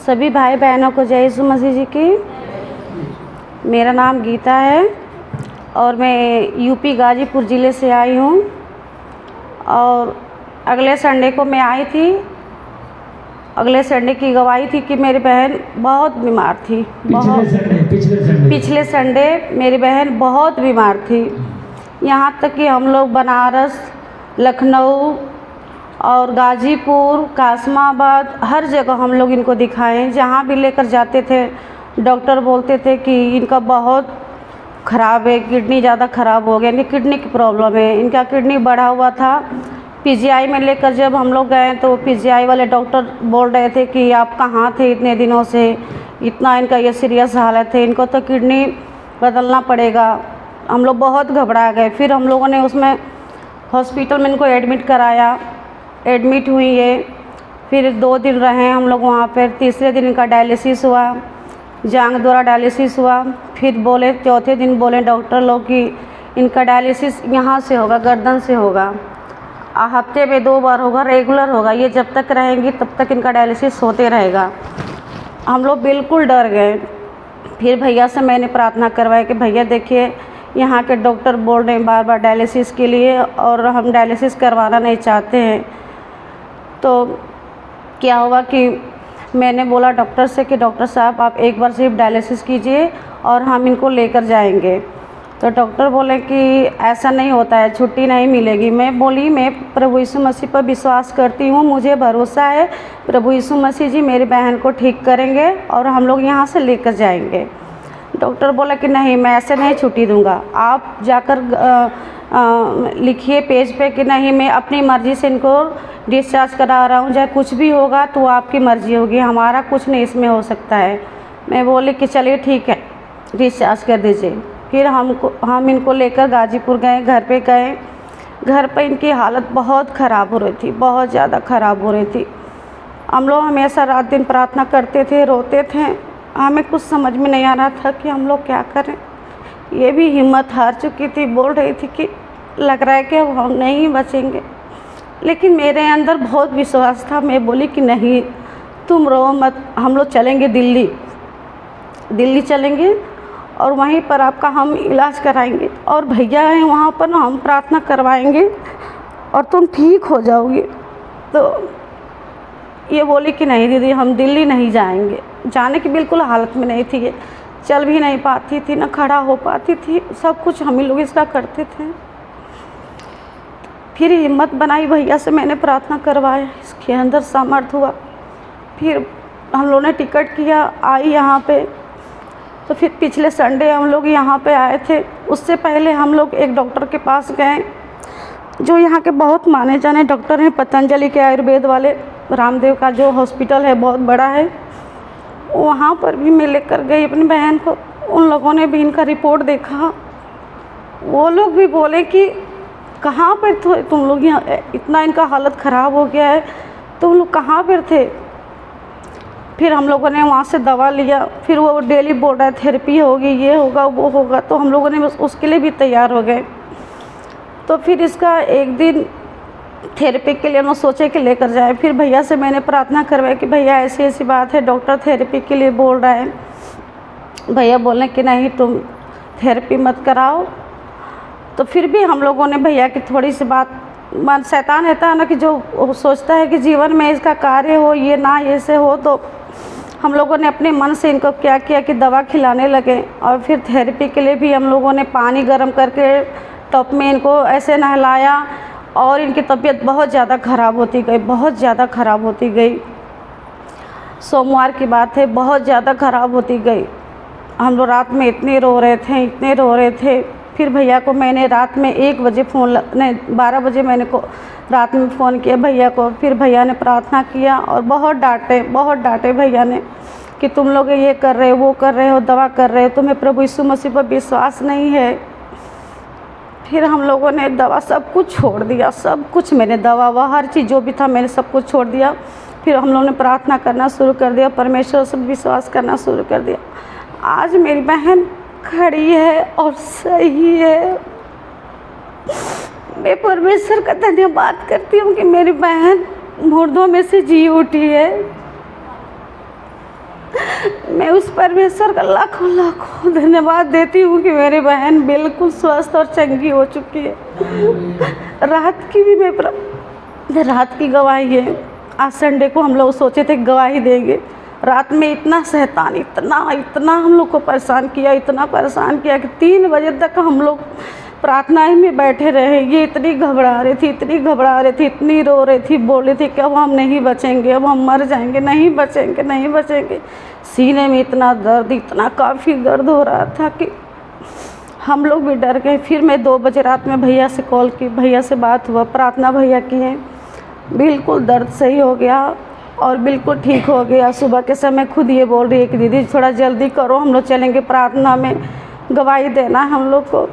सभी भाई बहनों को जय यीशु मसीह जी की। मेरा नाम गीता है और मैं यूपी गाजीपुर ज़िले से आई हूँ। और अगले संडे को मैं आई थी। अगले संडे की गवाही थी कि मेरी बहन बहुत बीमार थी। पिछले संडे मेरी बहन बहुत बीमार थी। यहाँ तक कि हम लोग बनारस, लखनऊ और गाजीपुर, कासमाबाद हर जगह हम लोग इनको दिखाएं। जहाँ भी लेकर जाते थे डॉक्टर बोलते थे कि इनका बहुत ख़राब है, किडनी ज़्यादा ख़राब हो गया, इनकी किडनी की प्रॉब्लम है, इनका किडनी बढ़ा हुआ था। पीजीआई में लेकर जब हम लोग गए तो पीजीआई वाले डॉक्टर बोल रहे थे कि आप कहाँ थे इतने दिनों से, इतना इनका ये सीरियस हालत है, इनको तो किडनी बदलना पड़ेगा। हम लोग बहुत घबरा गए। फिर हम लोगों ने उसमें हॉस्पिटल में इनको एडमिट कराया। एडमिट हुई है, फिर 2 दिन रहे हम लोग वहाँ पर। तीसरे दिन इनका डायलिसिस हुआ, जांघ द्वारा डायलिसिस हुआ। फिर बोले चौथे दिन बोले डॉक्टर लोग कि इनका डायलिसिस यहाँ से होगा, गर्दन से होगा, हफ्ते में 2 बार होगा, रेगुलर होगा, ये जब तक रहेंगी तब तक इनका डायलिसिस होते रहेगा। हम लोग बिल्कुल डर गए। फिर भैया से मैंने प्रार्थना करवाया कि भैया देखिए यहाँ के डॉक्टर बोल रहे हैं बार बार डायलिसिस के लिए और हम डायलिसिस करवाना नहीं चाहते हैं। तो क्या हुआ कि मैंने बोला डॉक्टर से कि डॉक्टर साहब आप एक बार सिर्फ डायलिसिस कीजिए और हम इनको लेकर जाएंगे। तो डॉक्टर बोले कि ऐसा नहीं होता है, छुट्टी नहीं मिलेगी। मैं बोली मैं प्रभु यीशु मसीह पर विश्वास करती हूँ, मुझे भरोसा है प्रभु यीशु मसीह जी मेरी बहन को ठीक करेंगे और हम लोग यहाँ से लेकर जाएंगे। डॉक्टर बोला कि नहीं मैं ऐसे नहीं छुट्टी दूँगा, आप जाकर लिखिए पेज पे कि नहीं मैं अपनी मर्ज़ी से इनको डिस्चार्ज करा रहा हूँ, चाहे कुछ भी होगा तो आपकी मर्ज़ी होगी, हमारा कुछ नहीं इसमें हो सकता है। मैं बोली कि चलिए ठीक है डिस्चार्ज कर दीजिए। फिर हम इनको लेकर गाजीपुर गए, घर पे गए। घर पे इनकी हालत बहुत ख़राब हो रही थी, बहुत ज़्यादा ख़राब हो रही थी। हम लोग हमेशा रात दिन प्रार्थना करते थे, रोते थे। हमें कुछ समझ में नहीं आ रहा था कि हम लोग क्या करें। ये भी हिम्मत हार चुकी थी, बोल रही थी कि लग रहा है कि अब हम नहीं बचेंगे, लेकिन मेरे अंदर बहुत विश्वास था। मैं बोली कि नहीं तुम रो मत, हम लोग चलेंगे दिल्ली चलेंगे और वहीं पर आपका हम इलाज कराएंगे और भैया हैं वहाँ पर ना, हम प्रार्थना करवाएंगे और तुम ठीक हो जाओगे। तो ये बोली कि नहीं दीदी हम दिल्ली नहीं जाएंगे। जाने की बिल्कुल हालत में नहीं थी, ये चल भी नहीं पाती थी, ना खड़ा हो पाती थी, सब कुछ हम ही लोग इसका करते थे। फिर हिम्मत बनाई, भैया से मैंने प्रार्थना करवाया, इसके अंदर सामर्थ हुआ। फिर हम लोगों ने टिकट किया, आई यहाँ पे। तो फिर पिछले संडे हम लोग यहाँ पे आए थे। उससे पहले हम लोग एक डॉक्टर के पास गए जो यहाँ के बहुत माने जाने डॉक्टर हैं, पतंजलि के आयुर्वेद वाले, रामदेव का जो हॉस्पिटल है बहुत बड़ा है, वहाँ पर भी मैं लेकर गई अपनी बहन को। उन लोगों ने भी इनका रिपोर्ट देखा, वो लोग भी बोले कि कहाँ पर थे तुम लोग, यहाँ इतना इनका हालत ख़राब हो गया है, तुम लोग कहाँ पर थे। फिर हम लोगों ने वहाँ से दवा लिया, फिर वो डेली बोल रहा है थेरेपी होगी, ये होगा वो होगा, तो हम लोगों ने उसके लिए भी तैयार हो गए। तो फिर इसका एक दिन थेरेपी के लिए हम सोचे कि लेकर जाए। फिर भैया से मैंने प्रार्थना करवाई कि भैया ऐसी ऐसी बात है, डॉक्टर थेरेपी के लिए बोल रहा है। भैया बोले कि नहीं तुम थेरेपी मत कराओ। तो फिर भी हम लोगों ने भैया की थोड़ी सी बात, मन शैतान रहता है ना कि जो सोचता है कि जीवन में इसका कार्य हो, ये ना ऐसे हो, तो हम लोगों ने अपने मन से इनको क्या किया कि दवा खिलाने लगे। और फिर थेरेपी के लिए भी हम लोगों ने पानी गर्म करके टब में इनको ऐसे नहलाया, और इनकी तबीयत बहुत ज़्यादा ख़राब होती गई, बहुत ज़्यादा ख़राब होती गई। सोमवार की बात है, बहुत ज़्यादा ख़राब होती गई। हम लोग रात में इतने रो रहे थे, इतने रो रहे थे। फिर भैया को मैंने रात में 1 बजे नहीं 12 बजे मैंने को रात में फ़ोन किया भैया को। फिर भैया ने प्रार्थना किया और बहुत डांटे भैया ने कि तुम लोग ये कर रहे हो, वो कर रहे हो, दवा कर रहे हो, तुम्हें प्रभु यीशु मसीह पर विश्वास नहीं है। फिर हम लोगों ने दवा सब कुछ छोड़ दिया, सब कुछ, मैंने दवा वा हर चीज़ जो भी था मैंने सब कुछ छोड़ दिया। फिर हम लोगों ने प्रार्थना करना शुरू कर दिया, परमेश्वर से विश्वास करना शुरू कर दिया। आज मेरी बहन खड़ी है और सही है। मैं परमेश्वर का धन्यवाद करती हूँ कि मेरी बहन मुर्दों में से जी उठी है। मैं उस परमेश्वर का लाखों लाखों धन्यवाद देती हूँ कि मेरी बहन बिल्कुल स्वस्थ और चंगी हो चुकी है। रात की भी रात की गवाही है। आज संडे को हम लोग सोचे थे गवाही देंगे। रात में इतना शैतान इतना हम लोग को परेशान किया, इतना परेशान किया कि 3 बजे तक हम लोग प्रार्थना में बैठे रहे। ये इतनी घबरा रही थी, इतनी रो रही थी, बोल रही थी कि अब हम नहीं बचेंगे, अब हम मर जाएंगे, नहीं बचेंगे। सीने में इतना दर्द, इतना काफ़ी दर्द हो रहा था कि हम लोग भी डर गए। फिर मैं 2 बजे रात में भैया से कॉल की, भैया से बात हुआ, प्रार्थना भैया की है, बिल्कुल दर्द सही हो गया और बिल्कुल ठीक हो गया। सुबह के समय खुद ये बोल रही है कि दीदी थोड़ा जल्दी करो, हम लोग चलेंगे प्रार्थना में, गवाही देना हम लोग को।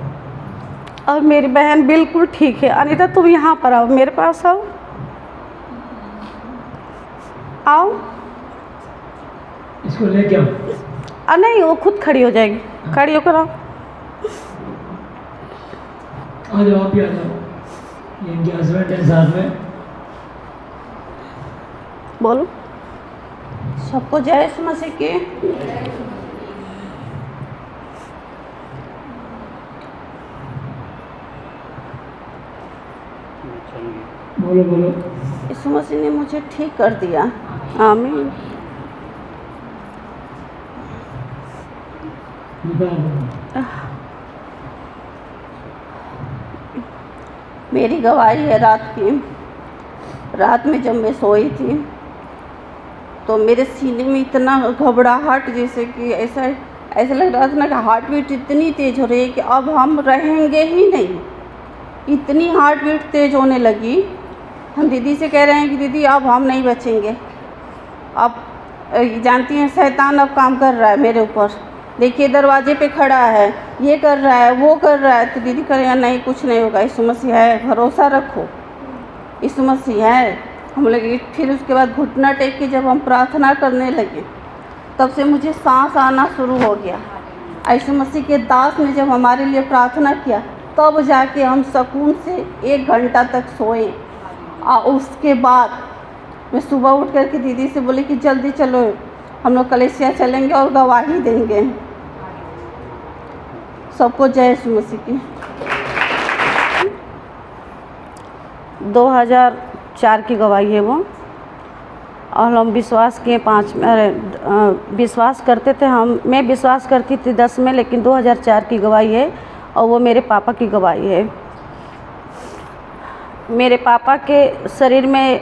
और मेरी बहन बिल्कुल ठीक है। अनीता तुम यहाँ पर आओ, मेरे पास आओ। इसको लेके आओ। नहीं, वो खुद खड़ी हो जाएगी, खड़ी होकर आओ। आ जाओ, आप ही आ जाओ। ये इनके हस्बैंड है साथ में। बोलो सबको जय यीशु मसीह की। बोलो। यीशु मसीह ने मुझे ठीक कर दिया, आमीन। मेरी गवाही है रात में जब मैं सोई थी तो मेरे सीने में इतना घबराहट, जैसे कि ऐसा लग रहा था ना कि हार्ट बीट इतनी तेज़ हो रही है कि अब हम रहेंगे ही नहीं। इतनी हार्ट बीट तेज़ होने लगी। हम दीदी से कह रहे हैं कि दीदी अब हम नहीं बचेंगे। अब जानती हैं शैतान अब काम कर रहा है मेरे ऊपर, देखिए दरवाजे पे खड़ा है, ये कर रहा है, वो कर रहा है। तो दीदी कह रहे हैं नहीं कुछ नहीं होगा, यीशु मसीह है, भरोसा रखो, यीशु मसीह है। हम लोग फिर उसके बाद घुटना टेक के जब हम प्रार्थना करने लगे तब से मुझे सांस आना शुरू हो गया। यीशु मसीह के दास ने जब हमारे लिए प्रार्थना किया तब जाके हम सुकून से 1 घंटा तक सोए। और उसके बाद मैं सुबह उठ कर के दीदी से बोली कि जल्दी चलो, हम लोग कलेसिया चलेंगे और गवाही देंगे। सबको जय यीशु मसीह की। 2004 की गवाही है वो, और हम विश्वास किए विश्वास करते थे मैं विश्वास करती थी 10 में, लेकिन 2004 की गवाही है और वो मेरे पापा की गवाही है। मेरे पापा के शरीर में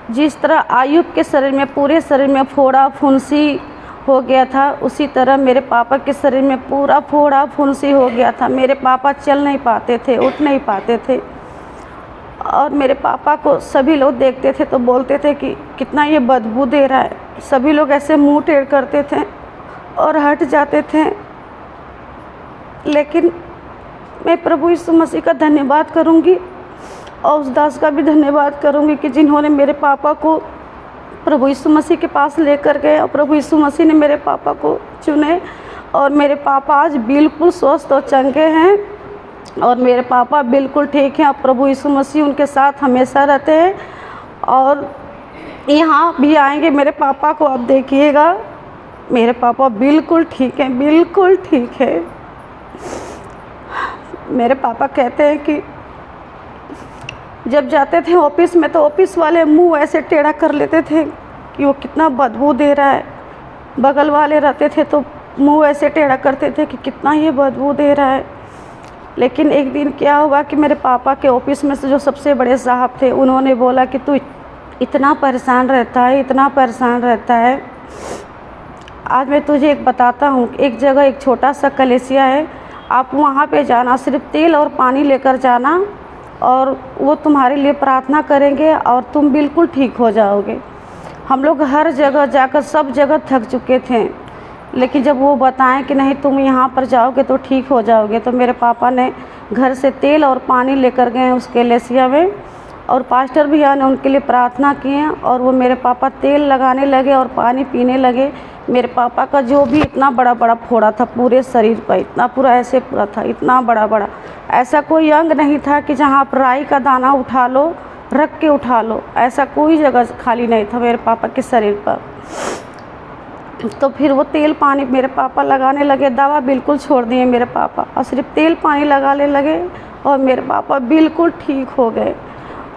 जिस तरह आयुब के शरीर में, पूरे शरीर में फोड़ा फुंसी हो गया था, उसी तरह मेरे पापा के शरीर में पूरा फोड़ा फुंसी हो गया था। मेरे पापा चल नहीं पाते थे, उठ नहीं पाते थे। और मेरे पापा को सभी लोग देखते थे तो बोलते थे कि कितना ये बदबू दे रहा है। सभी लोग ऐसे मुंह टेढ़ करते थे और हट जाते थे। लेकिन मैं प्रभु यीशु मसीह का धन्यवाद करूंगी और उस दास का भी धन्यवाद करूंगी कि जिन्होंने मेरे पापा को प्रभु यीशु मसीह के पास लेकर गए और प्रभु यीशु मसीह ने मेरे पापा को चुने और मेरे पापा आज बिल्कुल स्वस्थ और चंगे हैं और मेरे पापा बिल्कुल ठीक हैं। और प्रभु यीशु मसीह उनके साथ हमेशा रहते हैं और यहाँ भी आएंगे। मेरे पापा को आप देखिएगा, मेरे पापा बिल्कुल ठीक हैं, बिल्कुल ठीक है। मेरे पापा कहते हैं कि जब जाते थे ऑफिस में तो ऑफिस वाले मुंह ऐसे टेढ़ा कर लेते थे कि वो कितना बदबू दे रहा है। बगल वाले रहते थे तो मुंह ऐसे टेढ़ा करते थे कि कितना ये बदबू दे रहा है। लेकिन एक दिन क्या हुआ कि मेरे पापा के ऑफिस में से जो सबसे बड़े साहब थे उन्होंने बोला कि तू इतना परेशान रहता है, इतना परेशान रहता है। आज मैं तुझे एक बताता हूँ, एक जगह एक छोटा सा कलेसिया है, आप वहाँ पे जाना, सिर्फ तेल और पानी लेकर जाना और वो तुम्हारे लिए प्रार्थना करेंगे और तुम बिल्कुल ठीक हो जाओगे। हम लोग हर जगह जाकर सब जगह थक चुके थे, लेकिन जब वो बताएं कि नहीं तुम यहाँ पर जाओगे तो ठीक हो जाओगे, तो मेरे पापा ने घर से तेल और पानी लेकर गए उस कलेसिया में और पास्टर भैया ने उनके लिए प्रार्थना किए और वो मेरे पापा तेल लगाने लगे और पानी पीने लगे। मेरे पापा का जो भी इतना बड़ा बड़ा फोड़ा था पूरे शरीर पर, इतना पूरा ऐसे पूरा था, इतना बड़ा बड़ा, ऐसा कोई अंग नहीं था कि जहाँ आप राई का दाना उठा लो, रख के उठा लो, ऐसा कोई जगह खाली नहीं था मेरे पापा के शरीर पर। तो फिर वो तेल पानी मेरे पापा लगाने लगे, दवा बिल्कुल छोड़ दिए मेरे पापा और सिर्फ तेल पानी लगाने लगे और मेरे पापा बिल्कुल ठीक हो गए।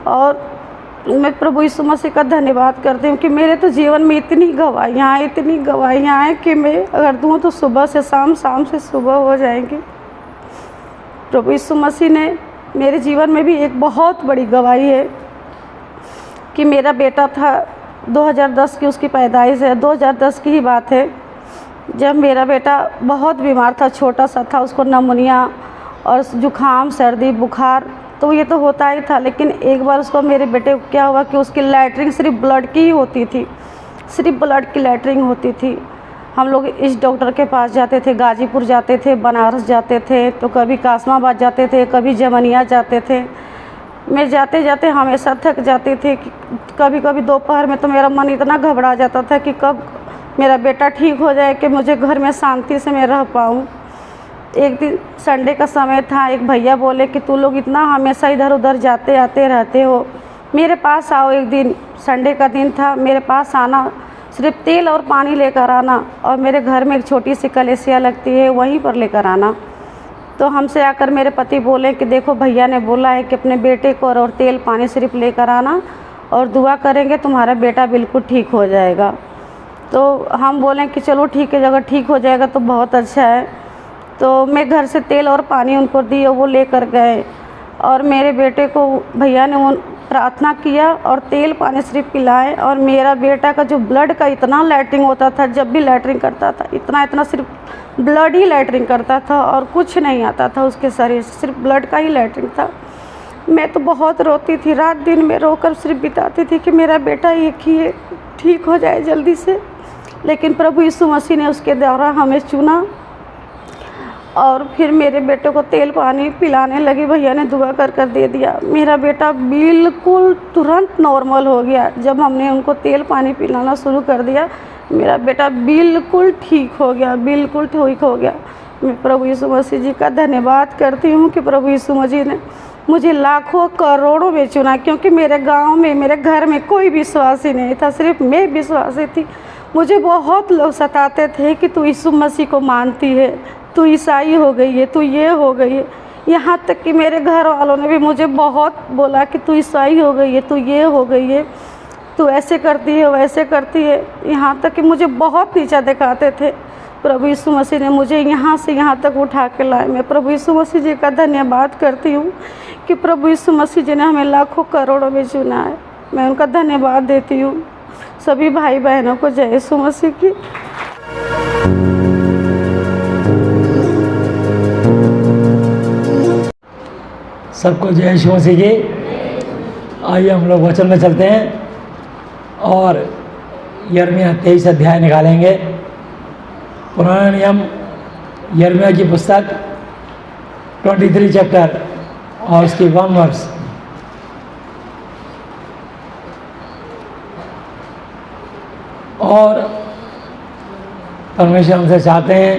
और मैं प्रभु यीशु मसीह का धन्यवाद करती हूँ कि मेरे तो जीवन में इतनी गवाहियाँ हैं कि मैं अगर दूँ तो सुबह से शाम, शाम से सुबह हो जाएंगी। प्रभु यीशु मसीह ने मेरे जीवन में भी एक बहुत बड़ी गवाही है कि मेरा बेटा था 2010 की उसकी पैदाइश है, 2010 की ही बात है, जब मेरा बेटा बहुत बीमार था, छोटा सा था, उसको नमूनिया और जुखाम, सर्दी, बुखार तो ये तो होता ही था। लेकिन एक बार उसको, मेरे बेटे को क्या हुआ कि उसकी लैट्रिन सिर्फ ब्लड की ही होती थी, सिर्फ ब्लड की लैट्रिन होती थी। हम लोग इस डॉक्टर के पास जाते थे, गाजीपुर जाते थे, बनारस जाते थे, तो कभी कासमाबाद जाते थे, कभी जमनिया जाते थे। मैं जाते जाते हमेशा थक जाती थी कि कभी कभी दोपहर में तो मेरा मन इतना घबरा जाता था कि कब मेरा बेटा ठीक हो जाए कि मुझे घर में शांति से मैं रह पाऊँ। एक दिन संडे का समय था, एक भैया बोले कि तू लोग इतना हमेशा इधर उधर जाते आते रहते हो, मेरे पास आओ। एक दिन संडे का दिन था, मेरे पास आना, सिर्फ तेल और पानी लेकर आना और मेरे घर में एक छोटी सी कलेसिया लगती है वहीं पर लेकर आना। तो हमसे आकर मेरे पति बोले कि देखो भैया ने बोला है कि अपने बेटे को और तेल पानी सिर्फ लेकर आना और दुआ करेंगे तुम्हारा बेटा बिल्कुल ठीक हो जाएगा। तो हम बोलें कि चलो ठीक है, अगर ठीक हो जाएगा तो बहुत अच्छा है। तो मैं घर से तेल और पानी उनको दी और वो लेकर गए और मेरे बेटे को भैया ने वो प्रार्थना किया और तेल पानी सिर्फ पिलाए। और मेरा बेटा का जो ब्लड का इतना लैट्रिन होता था, जब भी लैट्रिन करता था इतना सिर्फ ब्लड ही लैट्रिन करता था और कुछ नहीं आता था उसके शरीर से, सिर्फ ब्लड का ही लैट्रिन था। मैं तो बहुत रोती थी, रात दिन में रोकर सिर्फ बिताती थी कि मेरा बेटा एक ही है, ठीक हो जाए जल्दी से। लेकिन प्रभु यीशु मसीह ने उसके द्वारा हमें चुना और फिर मेरे बेटे को तेल पानी पिलाने लगी, भैया ने दुआ कर दे दिया। मेरा बेटा बिल्कुल तुरंत नॉर्मल हो गया। जब हमने उनको तेल पानी पिलाना शुरू कर दिया, मेरा बेटा बिल्कुल ठीक हो गया, बिल्कुल ठीक हो गया। मैं प्रभु यीशु मसीह जी का धन्यवाद करती हूँ कि प्रभु यीशु मसीह ने मुझे लाखों करोड़ों में चुना, क्योंकि मेरे गांव में, मेरे घर में कोई विश्वासी नहीं था, सिर्फ मैं विश्वासी थी। मुझे बहुत लोग सताते थे कि तू यीशु मसीह को मानती है, तू ईसाई हो गई है, तू ये हो गई है। यहाँ तक कि मेरे घर वालों ने भी मुझे बहुत बोला कि तू ईसाई हो गई है, तू ये हो गई है, तू ऐसे करती है, वैसे करती है। यहाँ तक कि मुझे बहुत नीचा दिखाते थे। प्रभु यीशु मसीह ने मुझे यहाँ से यहाँ तक उठा के लाए। मैं प्रभु यीशु मसीह जी का धन्यवाद करती हूँ कि प्रभु यीशु मसीह जी ने हमें लाखों करोड़ों में चुना है। मैं उनका धन्यवाद देती हूँ। सभी भाई बहनों को जय यीशु मसीह की। सबको जय यीशु मसीह की। आइए हम लोग वचन में चलते हैं और यिर्मयाह 23 अध्याय निकालेंगे। पुराना नियम यिर्मयाह की पुस्तक 23 चैप्टर और उसकी 1 वर्स। और परमेश्वर हमसे चाहते हैं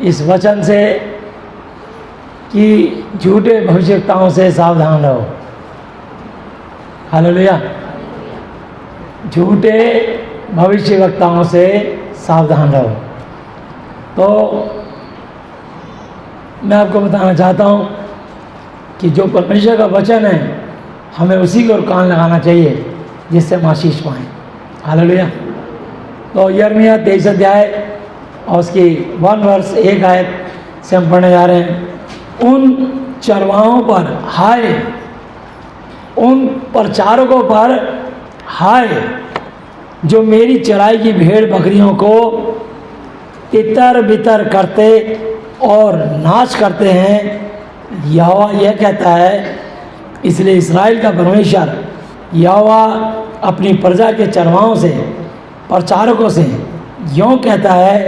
इस वचन से कि झूठे भविष्यवक्ताओं से सावधान रहो। हालेलुया। झूठे भविष्यवक्ताओं से सावधान रहो। तो मैं आपको बताना चाहता हूँ कि जो परमेश्वर का वचन है हमें उसी की ओर कान लगाना चाहिए जिससे हम आशीष पाएँ। हालेलुया। तो यिर्मयाह 23 अध्याय और उसकी 1 वर्स 1 आयत से हम पढ़ने जा रहे हैं। उन चरवाहों पर हाय, उन प्रचारकों पर हाय जो मेरी चराई की भेड़ बकरियों को तितर बितर करते और नाश करते हैं। यहोवा यह कहता है, इसलिए इस्राएल का परमेश्वर यहोवा अपनी प्रजा के चरवाहों से, प्रचारकों से यूँ कहता है,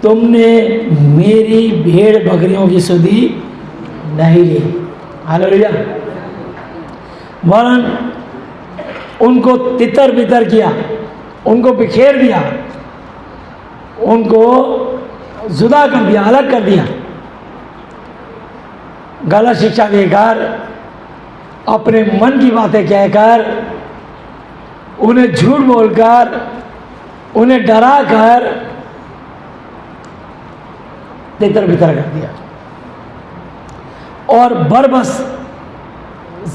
तुमने मेरी भेड़ बकरियों की सुधि नहीं ली। हालेलुया। वरन उनको तितर बितर किया, उनको बिखेर दिया, उनको जुदा कर दिया, अलग कर दिया। गलत शिक्षा देकर, अपने मन की बातें कहकर, उन्हें झूठ बोलकर, उन्हें डरा कर तितर बितर कर दिया और बरबस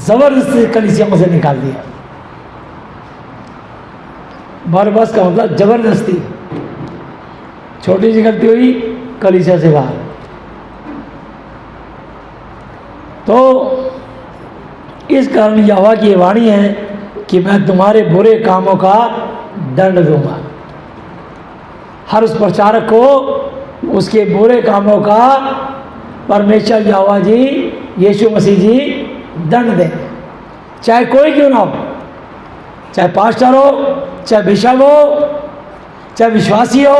जबरदस्ती कलीसियाओं से निकाल दिया। बरबस का मतलब जबरदस्ती। छोटी सी गलती हुई, कलीसिया से बाहर। तो इस कारण यहोवा की वाणी है कि मैं तुम्हारे बुरे कामों का दंड दूंगा। हर उस प्रचारक को उसके बुरे कामों का परमेश्वर यहोवा जी, यीशु मसीह जी दंड देंगे। चाहे कोई क्यों ना हो, चाहे पास्टर हो, चाहे बिशप हो, चाहे विश्वासी हो,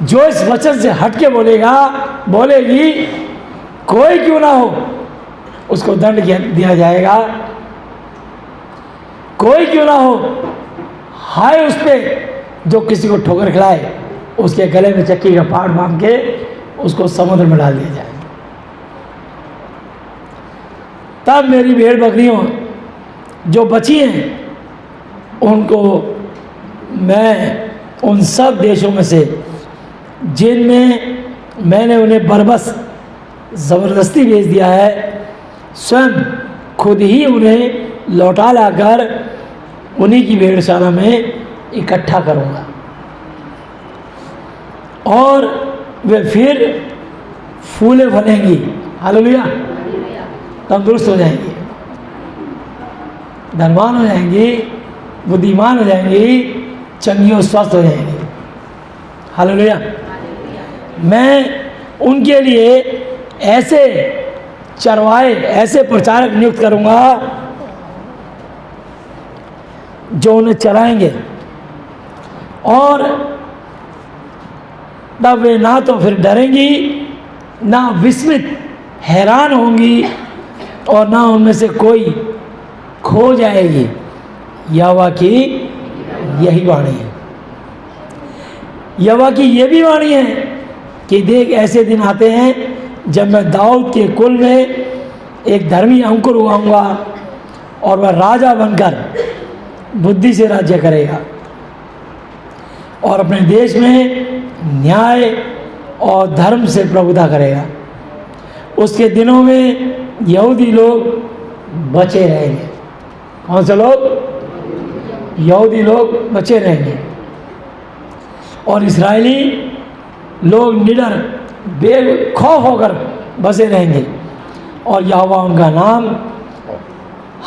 जो इस वचन से हट के बोलेगा, बोलेगी, कोई क्यों ना हो, उसको दंड दिया जाएगा। कोई क्यों ना हो, हाय उस पे जो किसी को ठोकर खिलाए, उसके गले में चक्की का पाट बांध के उसको समुद्र में डाल दिया जाए। तब मेरी भेड़ बकरियों जो बची हैं उनको मैं उन सब देशों में से जिनमें मैंने उन्हें बरबस ज़बरदस्ती भेज दिया है, स्वयं खुद ही उन्हें लौटा लाकर उन्हीं की भेड़शाला में इकट्ठा करूँगा और वे फिर फूले फलेंगी। हालेलुया। तंदुरुस्त हो जाएंगी, धनवान हो जाएंगी, बुद्धिमान हो जाएंगी, चंगी और स्वस्थ हो जाएंगी। हालेलुया। मैं उनके लिए ऐसे चरवाहे, ऐसे प्रचारक नियुक्त करूँगा जो उन्हें चराएंगे और तब वे ना तो फिर डरेंगी, ना विस्मित हैरान होंगी और ना उनमें से कोई खो जाएगी। यहोवा की यही वाणी है। यहोवा की ये भी वाणी है कि देख, ऐसे दिन आते हैं जब मैं दाऊद के कुल में एक धर्मी अंकुर उगाऊंगा और वह राजा बनकर बुद्धि से राज्य करेगा और अपने देश में न्याय और धर्म से प्रभुता करेगा। उसके दिनों में यहूदी लोग बचे रहेंगे। कौन से लोग? यहूदी लोग बचे रहेंगे और इस्राएली लोग निडर बेखौफ होकर बसे रहेंगे और यहोवा उनका नाम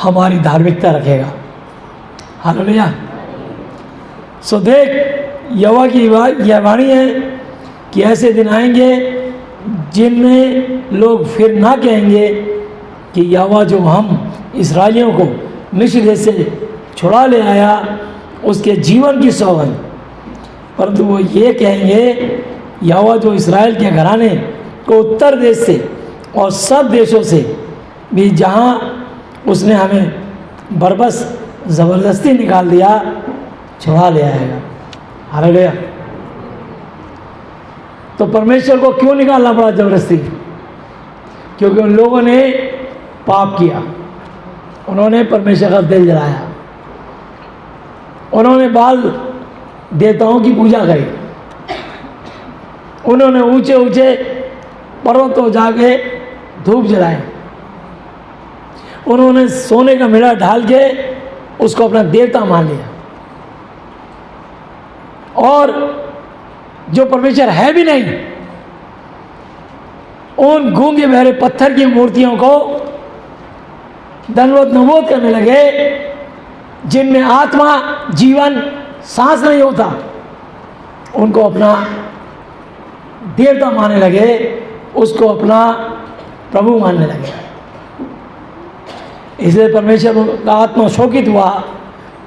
हमारी धार्मिकता रखेगा। हालेलुया। सो देख, यहोवा की यह वाणी है कि ऐसे दिन आएंगे जिनमें लोग फिर ना कहेंगे कि यहोवा जो हम इस्राएलियों को मिस्र देश से छुड़ा ले आया उसके जीवन की सौगंध, परंतु वो ये कहेंगे यहोवा जो इस्राएल के घराने को उत्तर देश से और सब देशों से भी जहाँ उसने हमें बरबस ज़बरदस्ती निकाल दिया छुड़ा ले आएगा। हालेलुया। तो परमेश्वर को क्यों निकालना पड़ा ज़बरदस्ती? क्योंकि उन लोगों ने पाप किया, उन्होंने परमेश्वर का दिल जलाया, उन्होंने बाल देवताओं की पूजा करी, उन्होंने ऊंचे ऊंचे पर्वतों जाके धूप जलाए, उन्होंने सोने का मिला ढाल के उसको अपना देवता मान लिया, और जो परमेश्वर है भी नहीं उन गूंगे बहरे पत्थर की मूर्तियों को दंडवत नबूत करने लगे जिनमें आत्मा जीवन सांस नहीं होता, उनको अपना देवता मानने लगे, उसको अपना प्रभु मानने लगे। इसलिए परमेश्वर का आत्मा शोकित हुआ,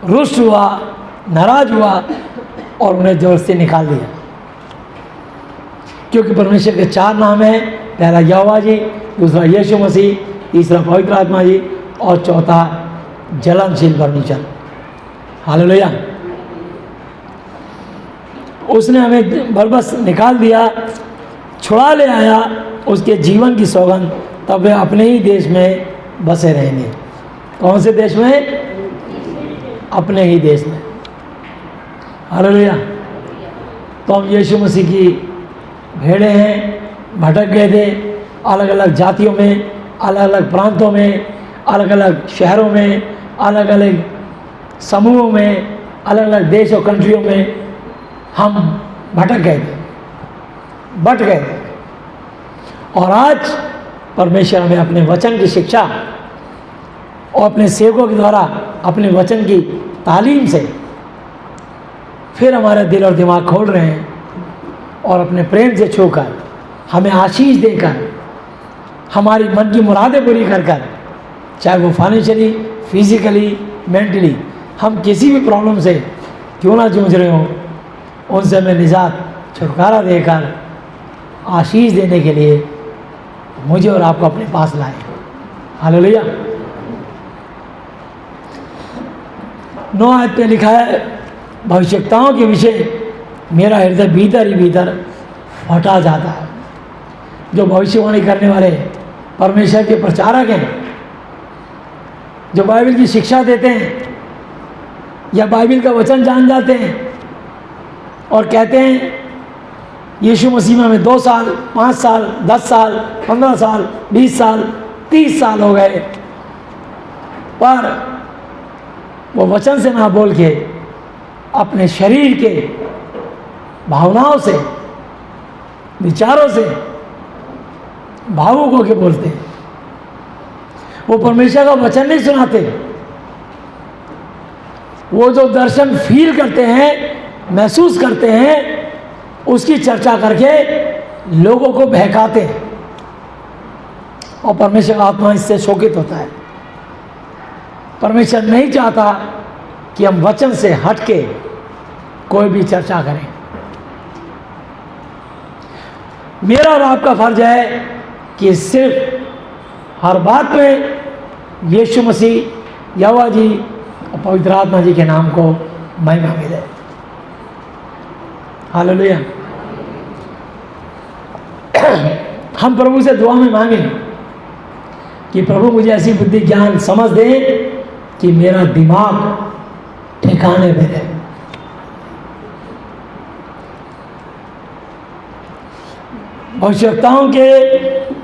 रुष्ट हुआ, नाराज हुआ और उन्हें जबरदस्ती निकाल दिया। क्योंकि परमेश्वर के 4 नाम हैं, पहला यहोवा जी, दूसरा यीशु मसीह, तीसरा पवित्र आत्मा जी और चौथा जलनशील परमेश्वर। हालेलुया। उसने हमें बरबस निकाल दिया, छुड़ा ले आया उसके जीवन की सौगंध, तब वे अपने ही देश में बसे रहेंगे। कौन से देश में? अपने ही देश में। हालेलुया। तो हम यीशु मसीह की भेड़े हैं, भटक गए थे अलग अलग जातियों में, अलग अलग प्रांतों में, अलग अलग शहरों में, अलग अलग समूहों में, अलग अलग देश और कंट्रियों में हम भटक गए थे, बट गए थे। और आज परमेश्वर हमें अपने वचन की शिक्षा और अपने सेवकों के द्वारा अपने वचन की तालीम से फिर हमारा दिल और दिमाग खोल रहे हैं और अपने प्रेम से छूकर हमें आशीष देकर हमारी मन की मुरादें पूरी कर कर, चाहे वो फाइनेंशियली, फिजिकली, मेंटली, हम किसी भी प्रॉब्लम से क्यों ना जूझ रहे हों, उनसे हमें निजात, छुटकारा देकर आशीष देने के लिए मुझे और आपको अपने पास लाए। हालेलुया। 9 आयत पे लिखा है, भविष्यताओं के विषय मेरा हृदय भीतर ही भीतर फटा जाता है। जो भविष्यवाणी करने वाले परमेश्वर के प्रचारक हैं, जो बाइबल की शिक्षा देते हैं या बाइबल का वचन जान जाते हैं और कहते हैं यीशु मसीह में हमें 2 साल, 5 साल, 10 साल, 15 साल, 20 साल, 30 साल हो गए, पर वो वचन से ना बोल के अपने शरीर के भावनाओं से, विचारों से भावुक होकर बोलते हैं। वो परमेश्वर का वचन नहीं सुनाते, वो जो दर्शन फील करते हैं, महसूस करते हैं, उसकी चर्चा करके लोगों को बहकाते हैं और परमेश्वर का आत्मा इससे शोकित होता है। परमेश्वर नहीं चाहता कि हम वचन से हट के कोई भी चर्चा करें। मेरा और आपका फर्ज है कि सिर्फ हर बात में यीशु मसीह, यहोवा जी और पवित्र आत्मा जी के नाम को महिमा मिले। हालेलुया। हम प्रभु से दुआ में मांगें कि प्रभु मुझे ऐसी बुद्धि, ज्ञान, समझ दे कि मेरा दिमाग ठिकाने में रहे। आवश्यकताओं के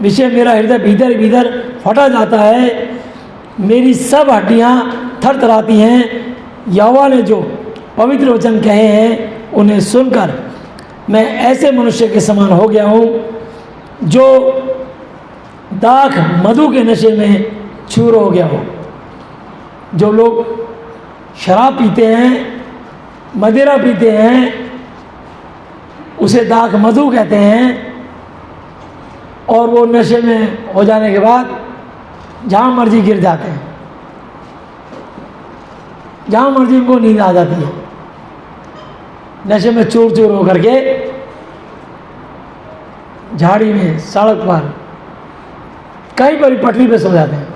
विषय मेरा हृदय भीतर भीतर फटा जाता है, मेरी सब हड्डियां थरथराती हैं। यहोवा ने जो पवित्र वचन कहे हैं उन्हें सुनकर मैं ऐसे मनुष्य के समान हो गया हूँ जो दाख मधु के नशे में चूर हो गया हो। जो लोग शराब पीते हैं, मदिरा पीते हैं, उसे दाख मधु कहते हैं। और वो नशे में हो जाने के बाद जहाँ मर्जी गिर जाते हैं, जहाँ मर्जी उनको नींद आ जाती है, नशे में चूर चूर होकर के झाड़ी में, सड़क पर, कहीं पर भी पटरी पे सो जाते हैं।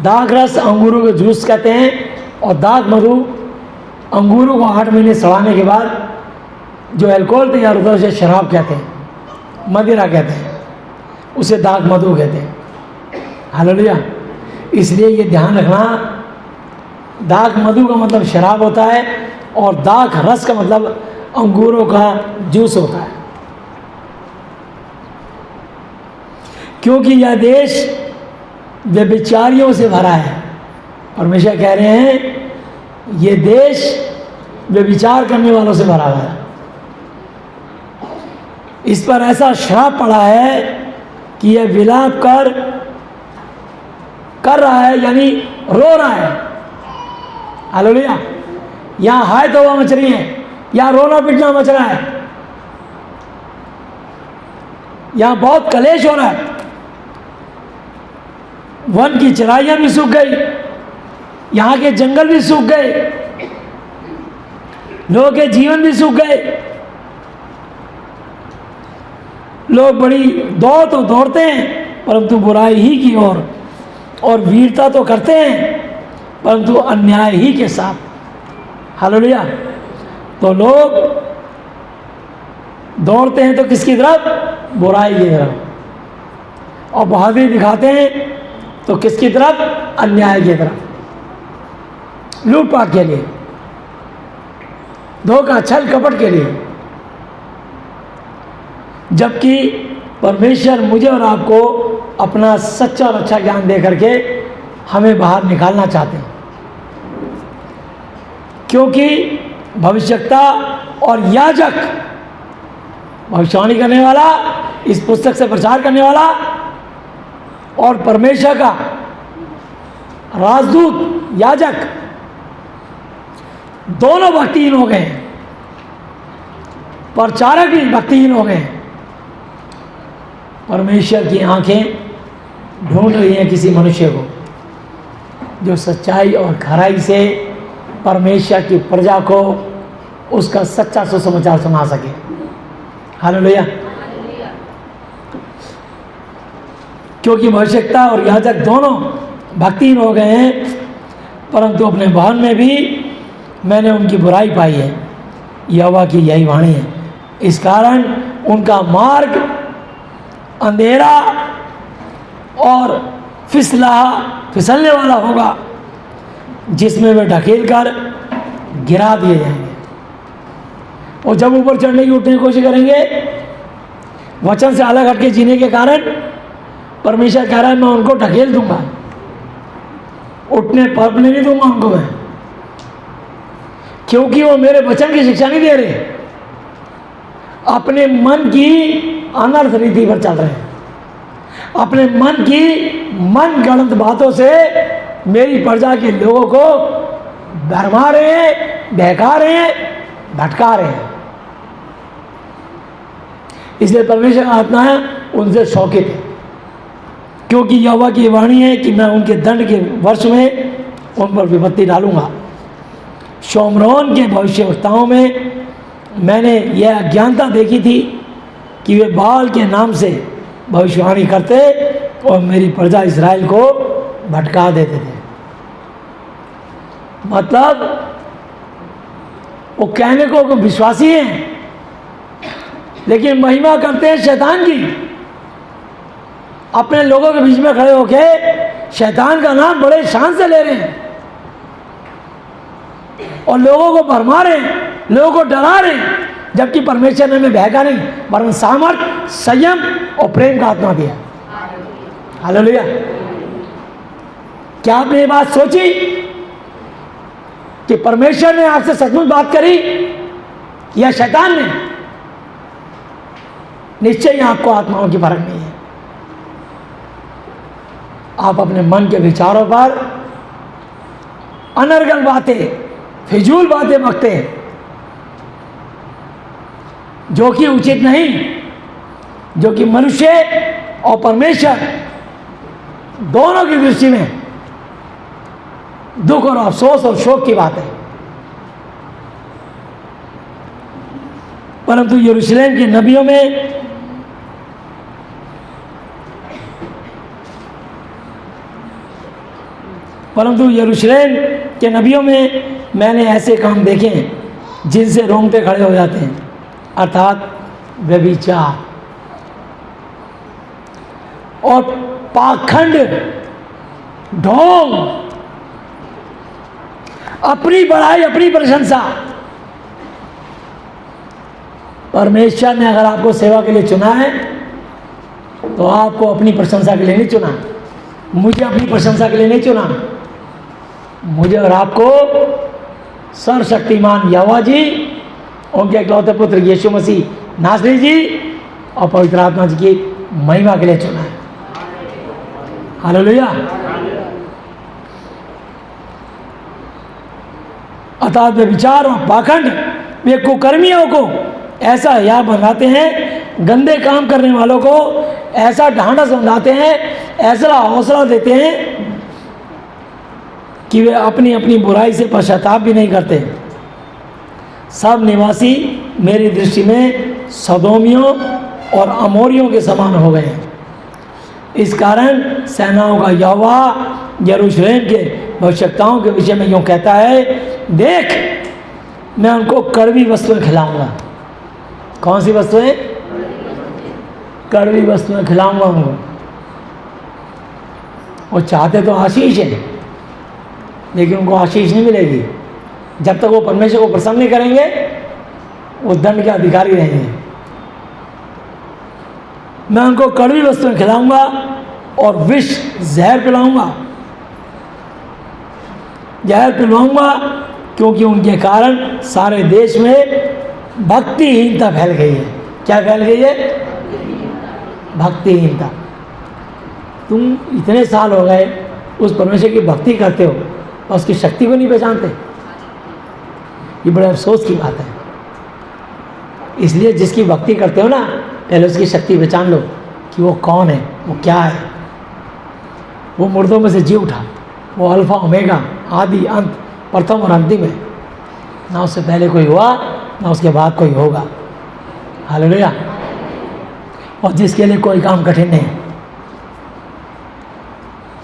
दाख रस अंगूरों के जूस कहते हैं, और दाख मधु अंगूरों को 8 महीने सड़ाने के बाद जो अल्कोहल तैयार होता है उसे शराब कहते हैं, मदिरा कहते हैं, उसे दाख मधु कहते हैं। हालेलुया। इसलिए ये ध्यान रखना, दाख मधु का मतलब शराब होता है और दाख रस का मतलब अंगूरों का जूस होता है। क्योंकि यह देश व्यभिचारियों से भरा है। परमेश्वर कह रहे हैं ये देश व्यभिचार करने वालों से भरा हुआ है। इस पर ऐसा श्राप पड़ा है कि यह विलाप कर रहा है, यानी रो रहा है। हालेलुया। यहाँ हाय तौबा मच रही है, यहाँ रोना पिटना मच रहा है, यहाँ बहुत कलेश हो रहा है। वन की चराइयाँ भी सूख गई, यहाँ के जंगल भी सूख गए, लोगों के जीवन भी सूख गए। लोग बड़ी दौड़ तो दौड़ते हैं परंतु बुराई ही की ओर, और वीरता तो करते हैं परंतु अन्याय ही के साथ। हालेलुया। तो लोग दौड़ते हैं तो किसकी तरफ? बुराई की तरफ। और बहादुरी दिखाते हैं तो किसकी तरफ? अन्याय की तरफ, लूटपाट के लिए, धोखा छल कपट के लिए। जबकि परमेश्वर मुझे और आपको अपना सच्चा और अच्छा ज्ञान दे करके हमें बाहर निकालना चाहते हैं। क्योंकि भविष्यवक्ता और याजक, भविष्यवाणी करने वाला, इस पुस्तक से प्रचार करने वाला, और परमेश्वर का राजदूत याजक, दोनों भक्तिहीन हो गए। प्रचारक भी भक्तिहीन हो गए। परमेश्वर की आंखें ढूंढ रही हैं किसी मनुष्य को जो सच्चाई और खराई से परमेश्वर की प्रजा को उसका सच्चा सुसमाचार सुना सके। हालेलुया। क्योंकि भविष्यवक्ता और याजक दोनों भक्तिहीन हो गए हैं, परंतु अपने भवन में भी मैंने उनकी बुराई पाई है, यहोवा की यही वाणी है। इस कारण उनका मार्ग अंधेरा और फिसलने वाला होगा, जिसमें वे ढकेल कर गिरा दिए जाएंगे। और जब ऊपर चढ़ने की उठने की कोशिश करेंगे, वचन से अलग हटके जीने के कारण परमेश्वर कह रहा है मैं उनको ढकेल दूंगा, उठने पड़ने नहीं दूंगा उनको मैं, क्योंकि वो मेरे वचन की शिक्षा नहीं दे रहे, अपने मन की अनर्थ रीति पर चल रहे हैं, अपने मन की मन गढ़ंत बातों से मेरी प्रजा के लोगों को भरमा रहे हैं, बहका रहे हैं, भटका रहे हैं। इसलिए परमेश्वर का आत्मा है उनसे शौकित है, क्योंकि यहोवा की वाणी है कि मैं उनके दंड के वर्ष में उन पर विपत्ति डालूंगा। शोमरोन के भविष्यवक्ताओं में मैंने यह अज्ञानता देखी थी कि वे बाल के नाम से भविष्यवाणी करते और मेरी प्रजा इस्राएल को भटका देते थे। मतलब वो कहने को विश्वासी हैं, लेकिन महिमा करते हैं शैतान की। अपने लोगों के बीच में खड़े होके शैतान का नाम बड़े शान से ले रहे हैं और लोगों को भरमा रहे हैं, लोगों को डरा रहे हैं, जबकि परमेश्वर ने हमें बहका नहीं वरन सामर्थ, संयम और प्रेम का आत्मा दिया। हालेलुया। क्या आपने ये बात सोची कि परमेश्वर ने आपसे सचमुच बात करी या शैतान ने? निश्चय ही आपको आत्माओं की फर्क नहीं है। आप अपने मन के विचारों पर अनर्गल बातें, फिजूल बातें बकते हैं, जो कि उचित नहीं, जो कि मनुष्य और परमेश्वर दोनों की दृष्टि में दुख और अफसोस और शोक की बात है। परंतु यरूशलेम के नबियों में मैंने ऐसे काम देखे हैं जिनसे रोंगटे खड़े हो जाते हैं, अर्थात व्यभिचार और पाखंड, ढोंग, अपनी बड़ाई, अपनी प्रशंसा। परमेश्वर ने अगर आपको सेवा के लिए चुना है तो आपको अपनी प्रशंसा के लिए नहीं चुना, मुझे अपनी प्रशंसा के लिए नहीं चुना। मुझे और आपको सर्वशक्तिमान यहोवा जी, उनके इकलौते पुत्र यीशु मसीह नासरी जी और पवित्र आत्मा जी की महिमा के लिए चुना है। हालेलुया। अर्थात वे विचार और पाखंड, वे कुकर्मियों को ऐसा हया बनाते हैं, गंदे काम करने वालों को ऐसा ढांढस बंधाते हैं, ऐसा हौसला देते हैं कि वे अपनी अपनी बुराई से पश्चाताप भी नहीं करते। सब निवासी मेरी दृष्टि में सदोमियों और अमोरियों के समान हो गए हैं। इस कारण सेनाओं का यहोवा यरूशलेम के भविष्यवक्ताओं के विषय में यूँ कहता है, देख मैं उनको कड़वी वस्तुएं खिलाऊंगा। कौन सी वस्तुएं? कड़वी वस्तुएं खिलाऊंगा उनको। वो चाहते तो आशीष है, लेकिन उनको आशीष नहीं मिलेगी जब तक वो परमेश्वर को प्रसन्न नहीं करेंगे। वो दंड के अधिकारी रहेंगे। मैं उनको कड़वी वस्तुएं खिलाऊंगा और विष जहर पिलाऊंगा, जहर पिलवाऊंगा, क्योंकि उनके कारण सारे देश में भक्तिहीनता फैल गई है। क्या फैल गई है? भक्तिहीनता। तुम इतने साल हो गए उस परमेश्वर की भक्ति करते हो और उसकी शक्ति को नहीं पहचानते। ये बड़े अफसोस की बात है। इसलिए जिसकी भक्ति करते हो ना, पहले उसकी शक्ति पहचान लो कि वो कौन है, वो क्या है। वो मुर्दों में से जी उठा, वो अल्फा ओमेगा, आदि अंत, प्रथम और अंतिम है। ना उससे पहले कोई हुआ, ना उसके बाद कोई होगा। हालेलुया। और जिसके लिए कोई काम कठिन नहीं।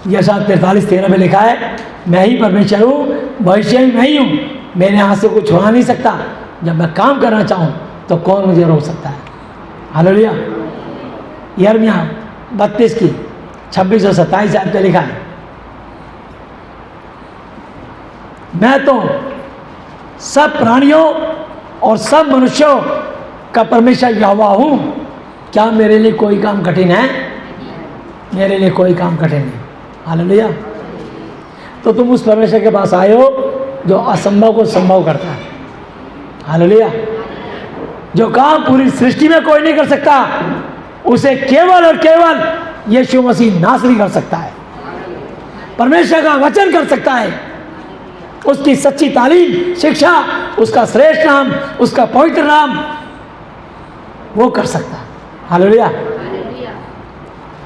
यशायाह 43:13 में लिखा है, मैं ही परमेश्वर हूँ, भविष्य में मैं ही हूँ, मेरे हाथ से कुछ हो नहीं सकता। जब मैं काम करना चाहूँ तो कौन मुझे रोक सकता है। हालेलुया। यिर्मयाह 32 की 26 और 27 आयत में लिखा है, मैं तो सब प्राणियों और सब मनुष्यों का परमेश्वर यहोवा हूँ। क्या मेरे लिए कोई काम कठिन है? मेरे लिए कोई काम कठिन नहीं। हालेलुया। तो तुम उस परमेश्वर के पास आए हो जो असंभव को संभव करता है। हालेलुया। जो काम पूरी सृष्टि में कोई नहीं कर सकता, उसे केवल और केवल यीशु मसीह नासरी कर सकता है। परमेश्वर का वचन कर सकता है। उसकी सच्ची तालीम, शिक्षा, उसका श्रेष्ठ नाम, उसका पवित्र नाम, वो कर सकता है। हालेलुया।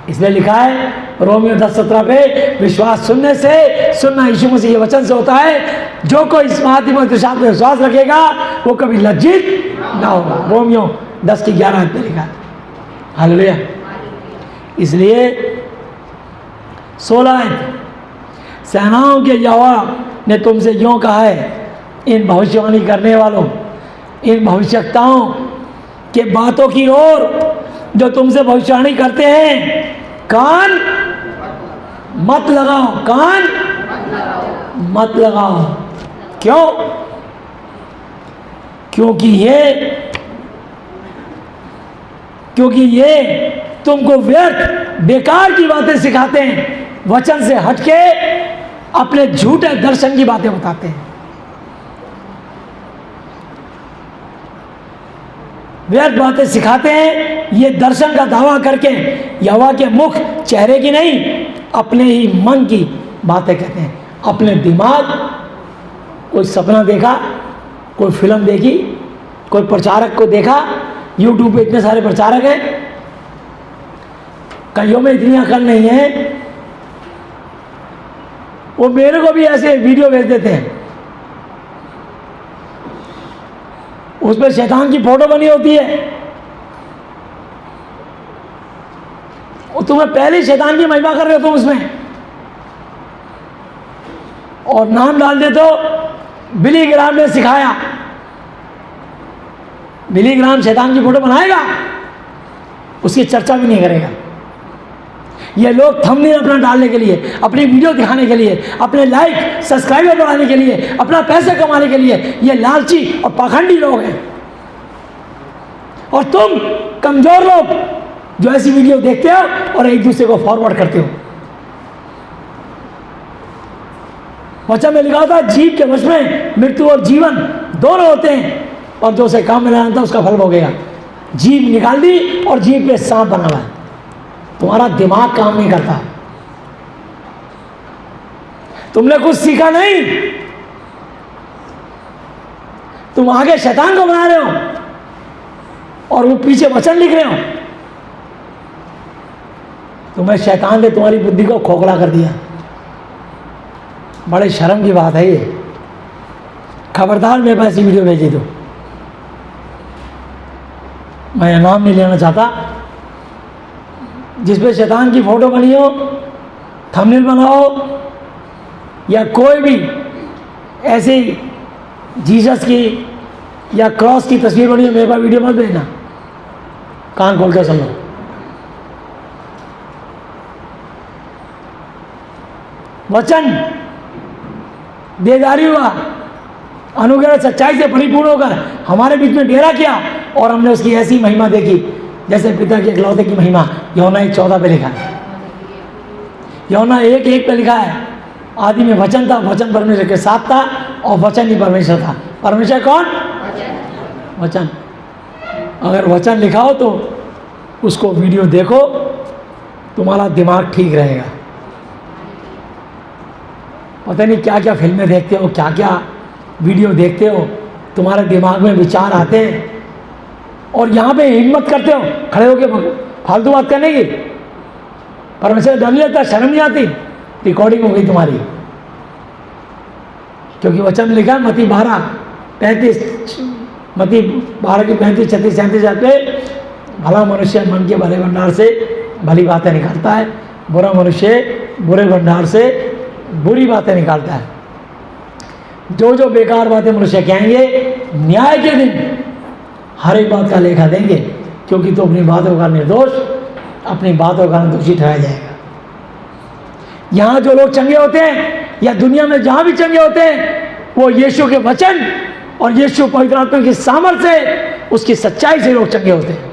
इसलिए लिखा है रोमियो 10:17 पे, विश्वास सुनने से, सुनना यीशु मसीह के वचन से होता है। जो कोई इस महात्मा साथ में विश्वास रखेगा वो कभी लज्जित ना होगा। रोमियो 10:11 में लिखा है। हालेलुया। इसलिए 16 सेनाओं के यहोवा ने तुमसे यूँ कहा है, इन भविष्यवाणी करने वालों, इन भविष्यवक्ताओं के बातों की ओर जो तुमसे भविष्यवाणी करते हैं कान मत लगाओ। कान मत लगाओ। क्यों? क्योंकि ये तुमको व्यर्थ बेकार की बातें सिखाते हैं, वचन से हटके अपने झूठे दर्शन की बातें बताते हैं। व्यर्थ बातें सिखाते हैं, ये दर्शन का दावा करके यहोवा के मुख चेहरे की नहीं, अपने ही मन की बातें कहते हैं। अपने दिमाग, कोई सपना देखा, कोई फिल्म देखी, कोई प्रचारक को देखा, यूट्यूब पे इतने सारे प्रचारक हैं, कईयों में इतनी अकल नहीं है, वो मेरे को भी ऐसे वीडियो भेज देते हैं, उस पर शैतान की फोटो बनी होती है, और तुम्हें पहले ही शैतान की महिमा कर रहे हो तुम उसमें, और नाम डाल देते हो बिली ग्राम ने सिखाया। बिली ग्राम शैतान की फोटो बनाएगा, उसकी चर्चा भी नहीं करेगा। ये लोग थंबनेल अपना डालने के लिए, अपनी वीडियो दिखाने के लिए, अपने लाइक सब्सक्राइबर बढ़ाने के लिए, अपना पैसे कमाने के लिए, ये लालची और पाखंडी लोग हैं। और तुम कमजोर लोग जो ऐसी वीडियो देखते हो और एक दूसरे को फॉरवर्ड करते हो। वचन में लिखा था जीव के वश में मृत्यु और जीवन दोनों होते हैं, और जो उसे काम में लाना था उसका फल भोगेगा। जीभ निकाल दी और जीभ पे सांप बना हुआ है, तुम्हारा दिमाग काम नहीं करता, तुमने कुछ सीखा नहीं, तुम आगे शैतान को बना रहे हो और वो पीछे वचन लिख रहे हो। तुम्हें शैतान ने तुम्हारी बुद्धि को खोखला कर दिया। बड़े शर्म की बात है ये। खबरदार मेरे पास ऐसी वीडियो भेजी तो मैं नाम नहीं लेना चाहता, जिस पे शैतान की फोटो बनी हो, थंबनेल बनाओ, या कोई भी ऐसी जीसस की या क्रॉस की तस्वीर बनी हो, मेरे पास वीडियो मत भेजना। कान खोल कर सुन लो। वचन बेदारी हुआ, अनुग्रह सच्चाई से परिपूर्ण होकर हमारे बीच में डेरा किया, और हमने उसकी ऐसी महिमा देखी जैसे पिता के इकलौते की महिमा। यूहन्ना 1:14 पे लिखा है, यूहन्ना 1:1 पे लिखा है, आदि में वचन था, वचन परमेश्वर के साथ था, और वचन ही परमेश्वर था। परमेश्वर कौन? वचन। अगर वचन लिखा हो तो उसको वीडियो देखो, तुम्हारा दिमाग ठीक रहेगा। पता नहीं क्या क्या फिल्में देखते हो, क्या क्या वीडियो देखते हो, तुम्हारे दिमाग में विचार आते हैं, और यहाँ पे हिम्मत करते हो खड़े होकर फालतू बात करने की। परमेश्वर डर नहीं लगता, शर्म नहीं आती? रिकॉर्डिंग हो गई तुम्हारी, क्योंकि वचन में लिखा है मत्ती 12:35, मत्ती 12 की 35, 36, 37 आते, भला मनुष्य मन के भले भंडार से भली बातें निकालता है, बुरा मनुष्य बुरे भंडार से बुरी बातें निकालता है। जो जो बेकार बातें मनुष्य कहेंगे, न्याय के दिन हर एक बात का लेखा देंगे, क्योंकि तो अपनी बातों का निर्दोष, अपनी बातों का निर्दोषी ठहराया जाएगा। यहाँ जो लोग चंगे होते हैं, या दुनिया में जहाँ भी चंगे होते हैं, वो यीशु के वचन और यीशु पवित्र आत्मा की सामर्थ्य से, उसकी सच्चाई से लोग चंगे होते हैं।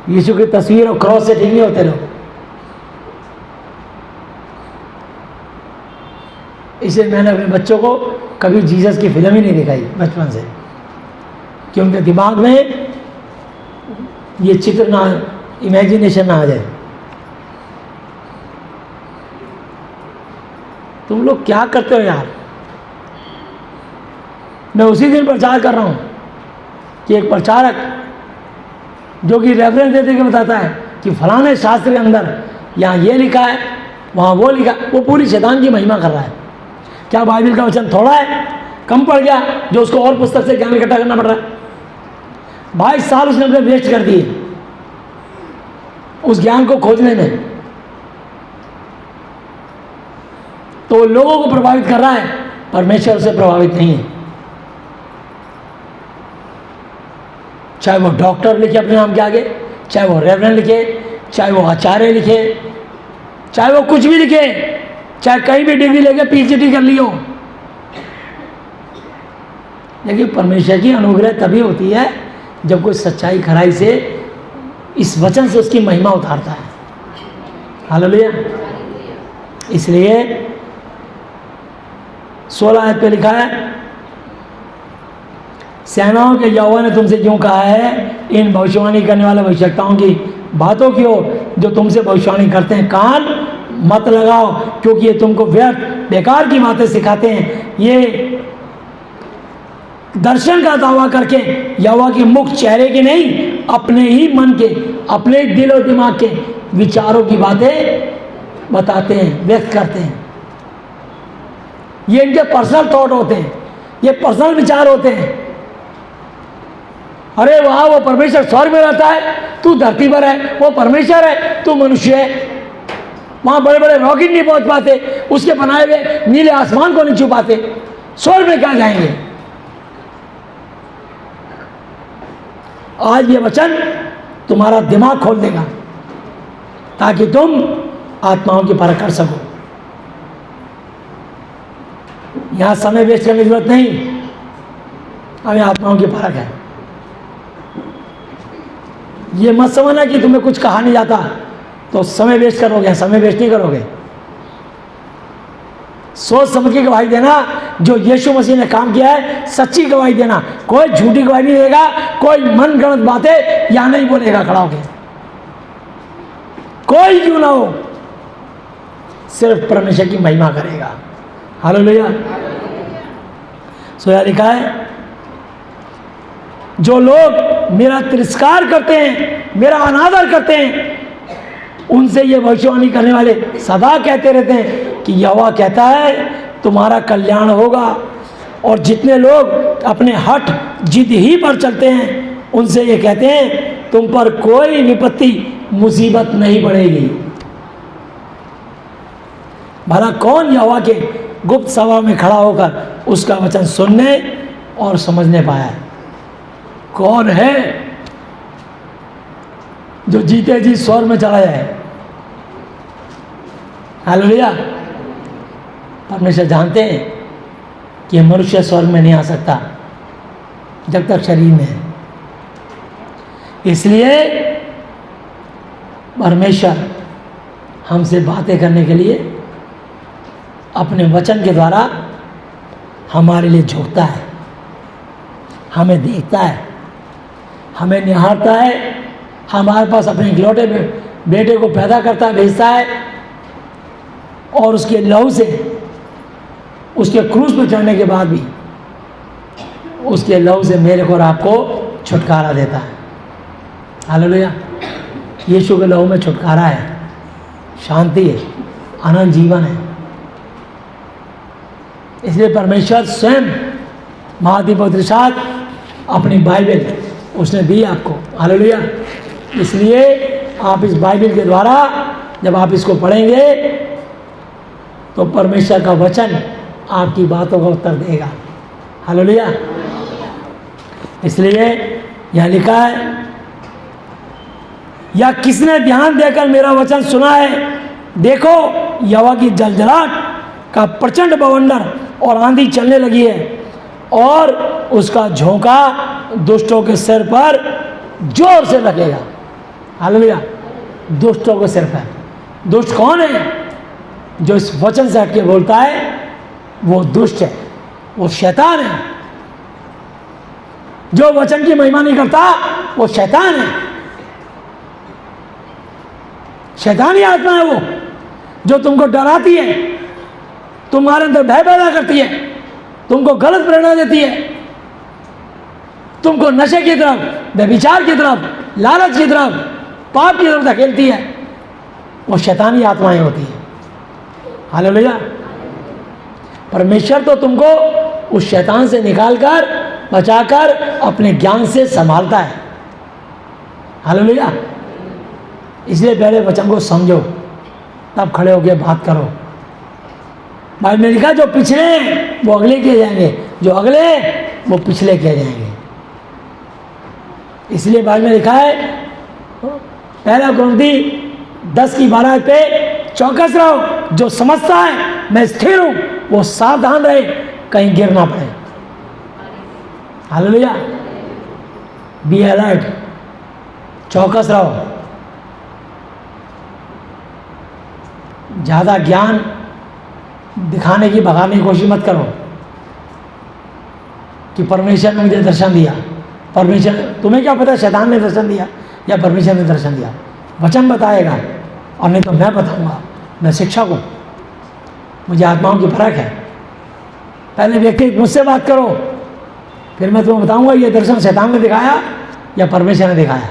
यीशु की तस्वीर और क्रॉस से ठीक नहीं होते लोग। इसलिए मैंने अपने बच्चों को कभी जीसस की फिल्म ही नहीं दिखाई बचपन से, कि उनके दिमाग में ये चित्र ना, इमेजिनेशन ना आ जाए। तुम लोग क्या करते हो यार? मैं उसी दिन प्रचार कर रहा हूँ कि एक प्रचारक जो कि रेफरेंस देते के बताता है कि फलाने शास्त्र के अंदर यहाँ ये लिखा है, वहाँ वो लिखा, वो पूरी शैतान की महिमा कर रहा है। क्या बाइबल का वचन थोड़ा है, कम पड़ गया, जो उसको और पुस्तक से ज्ञान इकट्ठा करना पड़ रहा है? 22 साल उसने अपने वेस्ट कर दिए उस ज्ञान को खोजने में। तो लोगों को प्रभावित कर रहा है, परमेश्वर से प्रभावित नहीं है। चाहे वो डॉक्टर लिखे अपने नाम के आगे, चाहे वो रेवरेंड लिखे, चाहे वो आचार्य लिखे, चाहे वो कुछ भी लिखे, चाहे कहीं भी डिग्री लेके पीएचडी कर ली हो, लेकिन परमेश्वर की अनुग्रह तभी होती है जब कोई सच्चाई खराई से इस वचन से उसकी महिमा उतारता है। हालेलुया। इसलिए 16 आयत पे लिखा है, सेनाओं के यहोवा ने तुमसे यूं कहा है, इन भविष्यवाणी करने वाले भविष्यवक्ताओं की बातों की ओर जो तुमसे भविष्यवाणी करते हैं कान मत लगाओ, क्योंकि ये तुमको व्यर्थ बेकार की बातें सिखाते हैं। ये दर्शन का दावा करके यहोवा के मुख चेहरे के नहीं, अपने ही मन के, अपने दिल और दिमाग के विचारों की बातें बताते हैं, व्यक्त करते हैं। ये इनके पर्सनल थॉट होते हैं, ये पर्सनल विचार होते हैं। अरे वाह, वो परमेश्वर स्वर्ग में रहता है, तू धरती पर है, वो परमेश्वर है, तू मनुष्य है। वहां बड़े बड़े रॉकेट नहीं पहुंच पाते, उसके बनाए हुए नीले आसमान को नहीं छू पाते, स्वर्ग में क्या जाएंगे। आज ये वचन तुम्हारा दिमाग खोल देगा ताकि तुम आत्माओं की परख कर सको। यहां समय वेस्ट करने की जरूरत नहीं, हमें आत्माओं की परख है। ये मत समझना कि तुम्हें कुछ कहा नहीं जाता तो समय वेस्ट करोगे, समय वेस्ट नहीं करोगे। सोच समझ के गवाही देना, जो यीशु मसीह ने काम किया है सच्ची गवाही देना, कोई झूठी गवाही नहीं देगा, कोई मन गढ़ंत बातें या नहीं बोलेगा खड़ा होके, कोई क्यों ना हो, सिर्फ परमेश्वर की महिमा करेगा। हालेलुया। सोया लिखा है, जो लोग मेरा तिरस्कार करते हैं, मेरा अनादर करते हैं, उनसे ये भविष्यवाणी करने वाले सदा कहते रहते हैं कि यहोवा कहता है तुम्हारा कल्याण होगा। और जितने लोग अपने हठ जिद ही पर चलते हैं, उनसे ये कहते हैं तुम पर कोई विपत्ति मुसीबत नहीं पड़ेगी। भला कौन यहोवा के गुप्त सभा में खड़ा होकर उसका वचन सुनने और समझने पाया है? कौन है जो जीते जी स्वर्ग में चला जाए? हालेलुया। परमेश्वर जानते हैं कि मनुष्य स्वर्ग में नहीं आ सकता जब तक शरीर में है। इसलिए परमेश्वर हमसे बातें करने के लिए अपने वचन के द्वारा हमारे लिए झुकता है, हमें देखता है, हमें निहारता है, हमारे पास अपने इकलौते बेटे को पैदा करता है, भेजता है, और उसके लहू से, उसके क्रूस पर चढ़ने के बाद भी उसके लहू से मेरे को और आपको छुटकारा देता है। हालेलुया। यीशु के लहू में छुटकारा है, शांति है, अनंत जीवन है। इसलिए परमेश्वर स्वयं महाधिपति साथ अपनी बाइबल उसने दी आपको। हालेलुया। इसलिए आप इस बाइबल के द्वारा जब आप इसको पढ़ेंगे तो परमेश्वर का वचन आपकी बातों का उत्तर देगा। हालेलुया। इसलिए यह लिखा है, या किसने ध्यान देकर मेरा वचन सुना है? देखो, यहोवा की जलजलाहट का प्रचंड बवंडर और आंधी चलने लगी है, और उसका झोंका दुष्टों के सिर पर जोर से लगेगा। हालेलुया। दुष्टों के सिर पर। दुष्ट कौन है? जो इस वचन से हटके बोलता है वो दुष्ट है, वो शैतान है। जो वचन की महिमा नहीं करता वो शैतान है, शैतानी आत्मा है वो, जो तुमको डराती है, तुम्हारे अंदर भय पैदा करती है, तुमको गलत प्रेरणा देती है, तुमको नशे की तरफ, व्यभिचार की तरफ, लालच की तरफ, पाप की तरफ धकेलती है। वो शैतानी आत्माएं होती हैं। हालेलुया। परमेश्वर तो तुमको उस शैतान से निकालकर, बचाकर अपने ज्ञान से संभालता है। हालेलुया। इसलिए पहले वचन को समझो, तब खड़े होकर बात करो। बाइबल में लिखा, जो पिछले हैं वो अगले किए जाएंगे, जो अगले वो पिछले किए जाएंगे। इसलिए बाइबल में लिखा है, पहला कुरिन्थी 10:12 पे, चौकस रहो, जो समझता है मैं स्थिर हूं वो सावधान रहे, कहीं गिर ना पड़े। हालेलुया। बी अलर्ट, चौकस रहो। ज़्यादा ज्ञान दिखाने की, भगाने की कोशिश मत करो कि परमेश्वर ने मुझे दर्शन दिया। परमेश्वर, तुम्हें क्या पता शैतान ने दर्शन दिया या परमेश्वर ने दर्शन दिया? वचन बताएगा, और नहीं तो मैं बताऊंगा। मैं शिक्षक हूँ, मुझे आत्माओं की परख है। पहले व्यक्ति मुझसे बात करो, फिर मैं तुम्हें बताऊंगा ये दर्शन शैतान ने दिखाया या परमेश्वर ने दिखाया।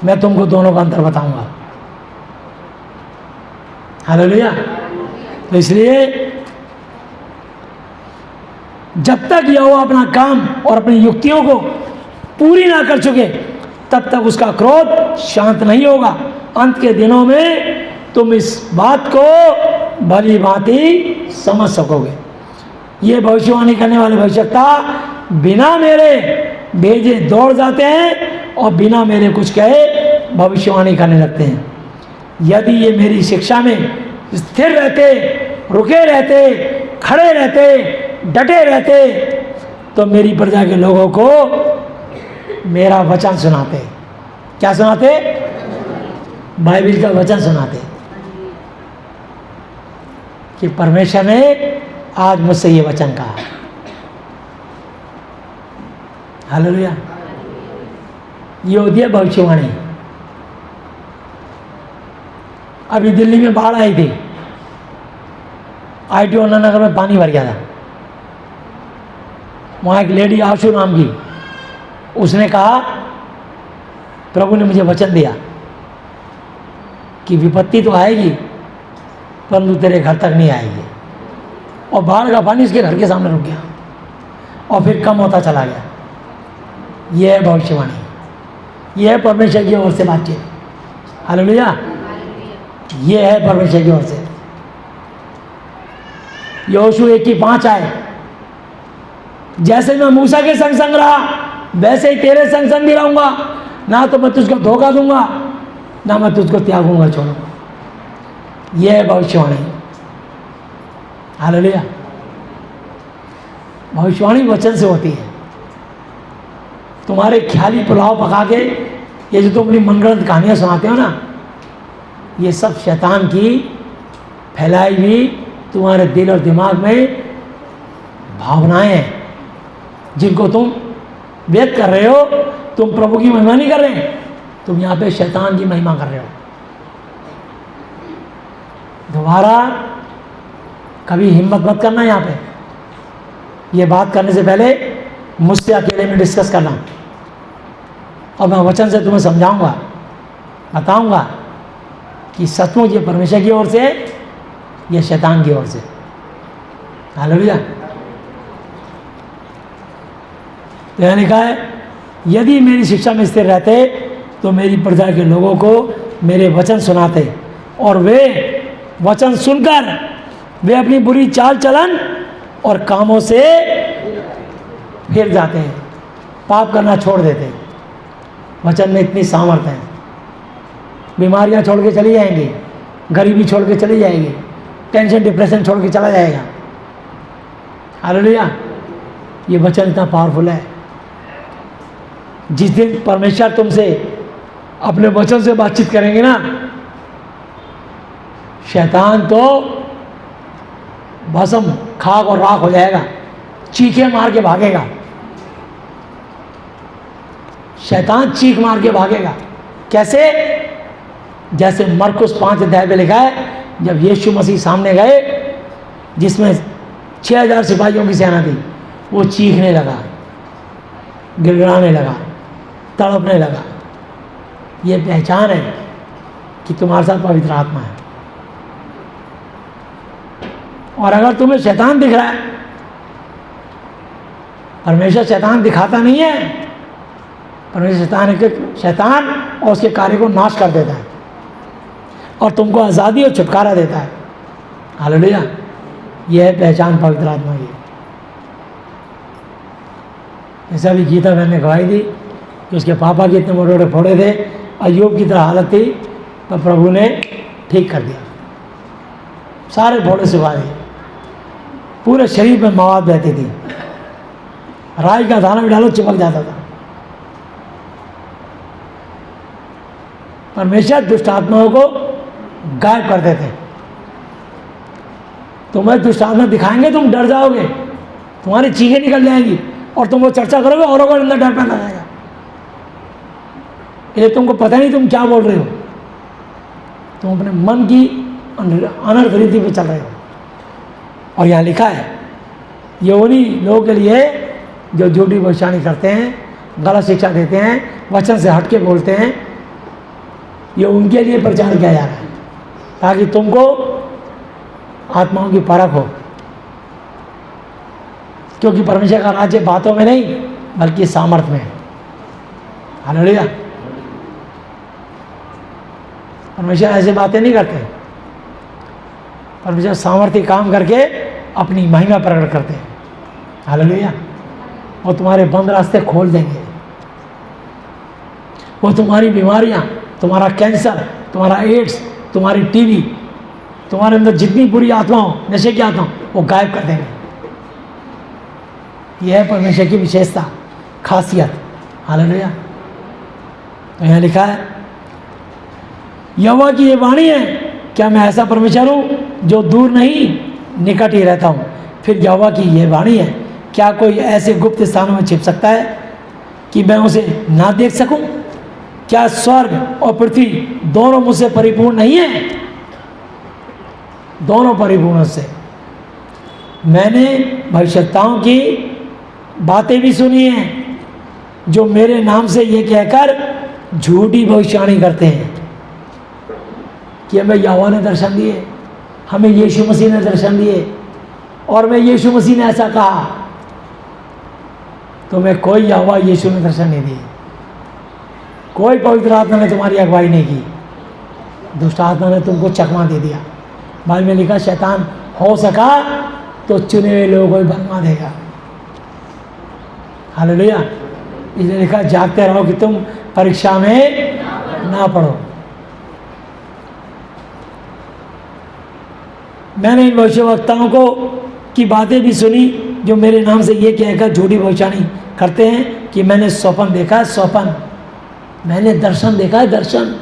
मैं तुमको दोनों का अंतर बताऊंगा। हालेलुया। तो इसलिए जब तक यहोवा अपना काम और अपनी युक्तियों को पूरी ना कर चुके तब तक उसका क्रोध शांत नहीं होगा। अंत के दिनों में तुम इस बात को भली भांति समझ सकोगे। ये भविष्यवाणी करने वाले भविष्यवक्ता बिना मेरे भेजे दौड़ जाते हैं और बिना मेरे कुछ कहे भविष्यवाणी करने लगते हैं। यदि ये मेरी शिक्षा में स्थिर रहते, रुके रहते, खड़े रहते, डटे रहते तो मेरी प्रजा के लोगों को मेरा वचन सुनाते। क्या सुनाते? बाइबल का वचन सुनाते कि परमेश्वर ने आज मुझसे ये वचन कहा। हालेलुया। ये होती है भविष्यवाणी। अभी दिल्ली में बाढ़ आई थी, ITO नगर में पानी भर गया था। वहाँ एक लेडी आशु नाम की, उसने कहा प्रभु ने मुझे वचन दिया कि विपत्ति तो आएगी परंतु तेरे घर तक नहीं आएगी। और बाढ़ का पानी उसके घर के सामने रुक गया और फिर कम होता चला गया। यह है भविष्यवाणी, यह है परमेश्वर की ओर से बातचीत। हालेलुया। ये है परमेश्वर की ओर से। यहोशू 1:5 आए, जैसे मैं मूसा के संग संग रहा वैसे ही तेरे संग संग भी रहूंगा, ना तो मैं तुझको धोखा दूंगा ना मैं तुझको त्यागूंगा छोड़ूंगा। यह है भविष्यवाणी। हालेलुया। भविष्यवाणी वचन से होती है। तुम्हारे ख्याली पुलाव पका के ये जो तुम अपनी मनगढ़ंत कहानियां सुनाते हो ना, ये सब शैतान की फैलाई हुई तुम्हारे दिल और दिमाग में भावनाएं हैं जिनको तुम व्यक्त कर रहे हो। तुम प्रभु की महिमा नहीं कर रहे, तुम यहाँ पे शैतान की महिमा कर रहे हो। दोबारा कभी हिम्मत मत करना यहाँ पे। ये बात करने से पहले मुझसे अकेले में डिस्कस करना और मैं वचन से तुम्हें समझाऊंगा, बताऊंगा कि सचमुच ये परमेश्वर की ओर से है या शैतान की ओर से। हालेलुया। तो यहाँ लिखा है, यदि मेरी शिक्षा में स्थिर रहते तो मेरी प्रजा के लोगों को मेरे वचन सुनाते और वे वचन सुनकर वे अपनी बुरी चाल चलन और कामों से फिर जाते हैं, पाप करना छोड़ देते हैं। वचन में इतनी सामर्थ्य है। बीमारियां छोड़ के चली जाएंगी, गरीबी छोड़ के चली जाएगी, टेंशन डिप्रेशन छोड़ के चला जाएगा। हालेलुया। ये वचन इतना पावरफुल है। जिस दिन परमेश्वर तुमसे अपने वचन से बातचीत करेंगे ना, शैतान तो भस्म खाक और राख हो जाएगा, चीखे मार के भागेगा। शैतान चीख मार के भागेगा। कैसे? जैसे मरकुस 5 में लिखा है, जब यीशु मसीह सामने गए जिसमें 6000 सिपाहियों की सेना थी, वो चीखने लगा, गिड़गिड़ाने लगा, तड़पने लगा। ये पहचान है कि तुम्हारे साथ पवित्र आत्मा है। और अगर तुम्हें शैतान दिख रहा है, परमेश्वर शैतान दिखाता नहीं है, परमेश्वर शैतान और उसके कार्य को नाश कर देता है और तुमको आज़ादी और छुटकारा देता है। हालेलुया। यह है पहचान पवित्र आत्मा की। ऐसा भी गीता बहन ने गवाही दी कि उसके पापा के इतने मोटे मोटे फोड़े थे, अय्यूब की तरह हालत थी, पर प्रभु ने ठीक कर दिया, सारे फोड़े सुखा दिए, पूरे शरीर में मवाद बहती थी, राई का दाना भी डालो चिपक जाता था। परमेश्वर दुष्ट आत्माओं को गायब कर देते। तुम्हें दुष्ट आत्मा दिखाएंगे, तुम डर जाओगे, तुम्हारी चीखें निकल जाएंगी और तुम वो चर्चा करोगे और अंदर डर पैदा जाएगा। ये तुमको पता नहीं तुम क्या बोल रहे हो, तुम अपने मन की अनर्थ रीति पे चल रहे हो। और यहाँ लिखा है, ये उन्हीं लोगों के लिए जो झूठी भविष्यवाणी करते हैं, गलत शिक्षा देते हैं, वचन से हट के बोलते हैं, ये उनके लिए प्रचार किया जा रहा है ताकि तुमको आत्माओं की परख हो। क्योंकि परमेश्वर का राज्य बातों में नहीं बल्कि सामर्थ्य में है। हालेलुया। परमेश्वर ऐसी बातें नहीं करते। परमेश्वर सामर्थ्य काम करके अपनी महिमा प्रकट करते हैं। हालेलुया। वो तुम्हारे बंद रास्ते खोल देंगे। वो तुम्हारी बीमारियां, तुम्हारा कैंसर, तुम्हारा एड्स, तुम्हारी टीबी, तुम्हारे अंदर जितनी बुरी आत्माओं, नशे की आत्मा, वो गायब कर देंगे। यह है परमेश्वर की विशेषता, खासियत। हालेलुया। तो यहाँ लिखा है, यहोवा की ये वाणी है, क्या मैं ऐसा परमेश्वर हूँ जो दूर नहीं निकट ही रहता हूँ। फिर यहोवा की ये वाणी है, क्या कोई ऐसे गुप्त स्थानों में छिप सकता है कि मैं उसे ना देख सकूं? क्या स्वर्ग और पृथ्वी दोनों मुझसे परिपूर्ण नहीं है? दोनों परिपूर्ण से। मैंने भविष्यताओं की बातें भी सुनी हैं जो मेरे नाम से ये कहकर झूठी भविष्यवाणी करते हैं कि हमें यहोवा ने दर्शन दिए, हमें यीशु मसीह ने दर्शन दिए, और मैं यीशु मसीह ने ऐसा कहा। तुम्हें कोई यहोवा यीशु ने दर्शन नहीं दिए, कोई पवित्र आत्मा ने तुम्हारी अगुवाई नहीं की, दुष्ट आत्मा ने तुमको चकमा दे दिया। बाइबल में लिखा, शैतान हो सका तो चुने हुए लोगों को ही भरमा देगा। हालेलुया। इसलिए लिखा, जागते रहो कि तुम परीक्षा में ना पढ़ो। मैंने इन भविष्यवक्ताओं को की बातें भी सुनी जो मेरे नाम से ये कहकर झूठी भविष्यवाणी करते हैं कि मैंने स्वप्न देखा है, स्वप्न, मैंने दर्शन देखा है, दर्शन।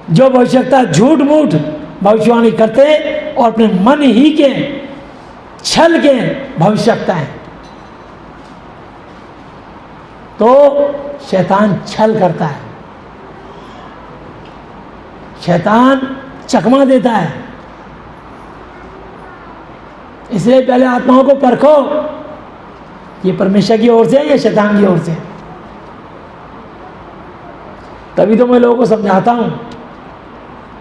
जो भविष्यवक्ता झूठ मूठ भविष्यवाणी करते हैं और अपने मन ही के छल के भविष्यवक्ता हैं, तो शैतान छल करता है, शैतान चकमा देता है। इसलिए पहले आत्माओं को परखो, ये परमेश्वर की ओर से है या शैतान की ओर से। तभी तो मैं लोगों को समझाता हूं,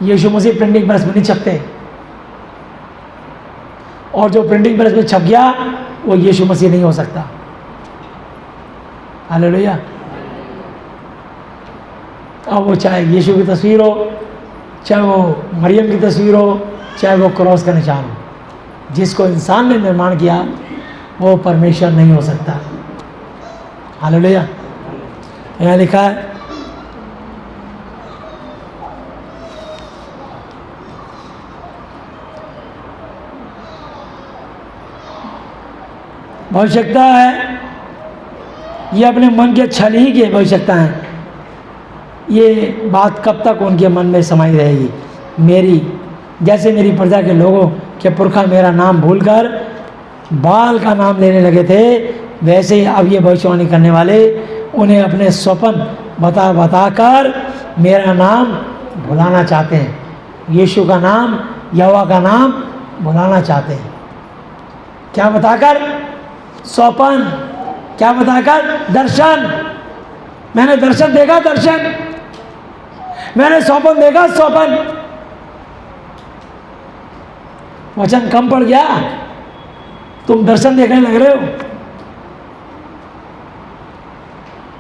यीशु मसीह प्रिंटिंग प्रेस में नहीं छपते, और जो प्रिंटिंग प्रेस में छप गया वो यीशु मसीह नहीं हो सकता। हालेलुया। अब वो चाहे यीशु की तस्वीर हो, चाहे वो मरियम की तस्वीर हो, चाहे वो क्रॉस का निशान हो, जिसको इंसान ने निर्माण किया वो परमेश्वर नहीं हो सकता। हालेलुया। यहाँ लिखा है, भविष्यता है, ये अपने मन के छल ही की भविष्यता है। ये बात कब तक उनके मन में समाई रहेगी? मेरी जैसे मेरी प्रजा के लोगों के पुरखा मेरा नाम भूलकर बाल का नाम लेने लगे थे, वैसे ही अब ये भविष्यवाणी करने वाले उन्हें अपने स्वप्न बता बताकर मेरा नाम भुलाना चाहते हैं। यीशु का नाम, यहोवा का नाम भुलाना चाहते हैं। क्या बताकर? स्वप्न। क्या बताकर? दर्शन। मैंने दर्शन देखा, दर्शन। मैंने स्वप्न देखा, स्वप्न। वचन कम पड़ गया, तुम दर्शन देखने लग रहे हो।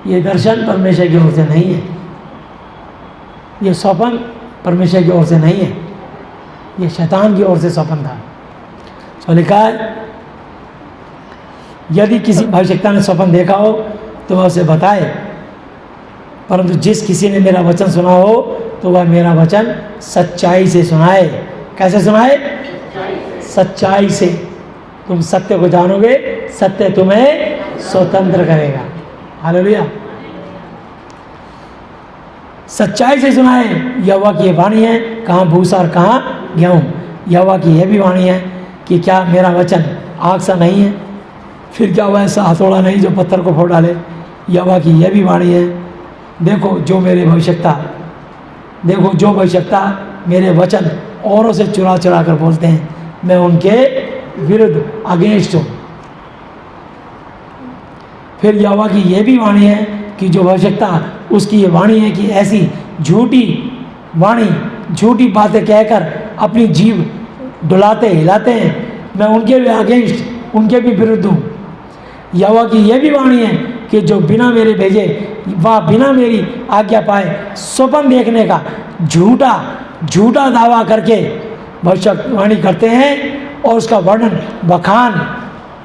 ये दर्शन परमेश्वर की ओर से नहीं है, ये स्वप्न परमेश्वर की ओर से नहीं है, ये शैतान की ओर से स्वप्न था। तो लिखा है, यदि किसी भविष्यवक्ता ने स्वप्न देखा हो तो वह उसे बताए, परंतु जिस किसी ने मेरा वचन सुना हो तो वह मेरा वचन सच्चाई से सुनाए। कैसे सुनाए? सच्चाई से। तुम सत्य को जानोगे, सत्य तुम्हें स्वतंत्र करेगा। हालेलुया। सच्चाई से सुनाए। यहोवा की ये वाणी है, कहाँ भूसा और कहाँ गेहूं। यहोवा की यह भी वाणी है कि क्या मेरा वचन आग सा नहीं है, फिर क्या हुआ ऐसा हथौड़ा नहीं जो पत्थर को फोड़ डाले। यहोवा की यह भी वाणी है, देखो जो भविष्यवक्ता मेरे वचन औरों से चुरा चुरा कर बोलते हैं, मैं उनके विरुद्ध अगेंस्ट हूँ। फिर यहोवा की यह भी वाणी है कि जो भविष्यता उसकी ये वाणी है कि ऐसी झूठी वाणी, झूठी बातें कहकर अपनी जीभ डुलाते हिलाते हैं, मैं उनके भी अगेंस्ट, उनके भी विरुद्ध हूँ। यहोवा की यह भी वाणी है कि जो बिना मेरे भेजे व बिना मेरी आज्ञा पाए स्वप्न देखने का झूठा दावा करके भविष्यवाणी करते हैं और उसका वर्णन बखान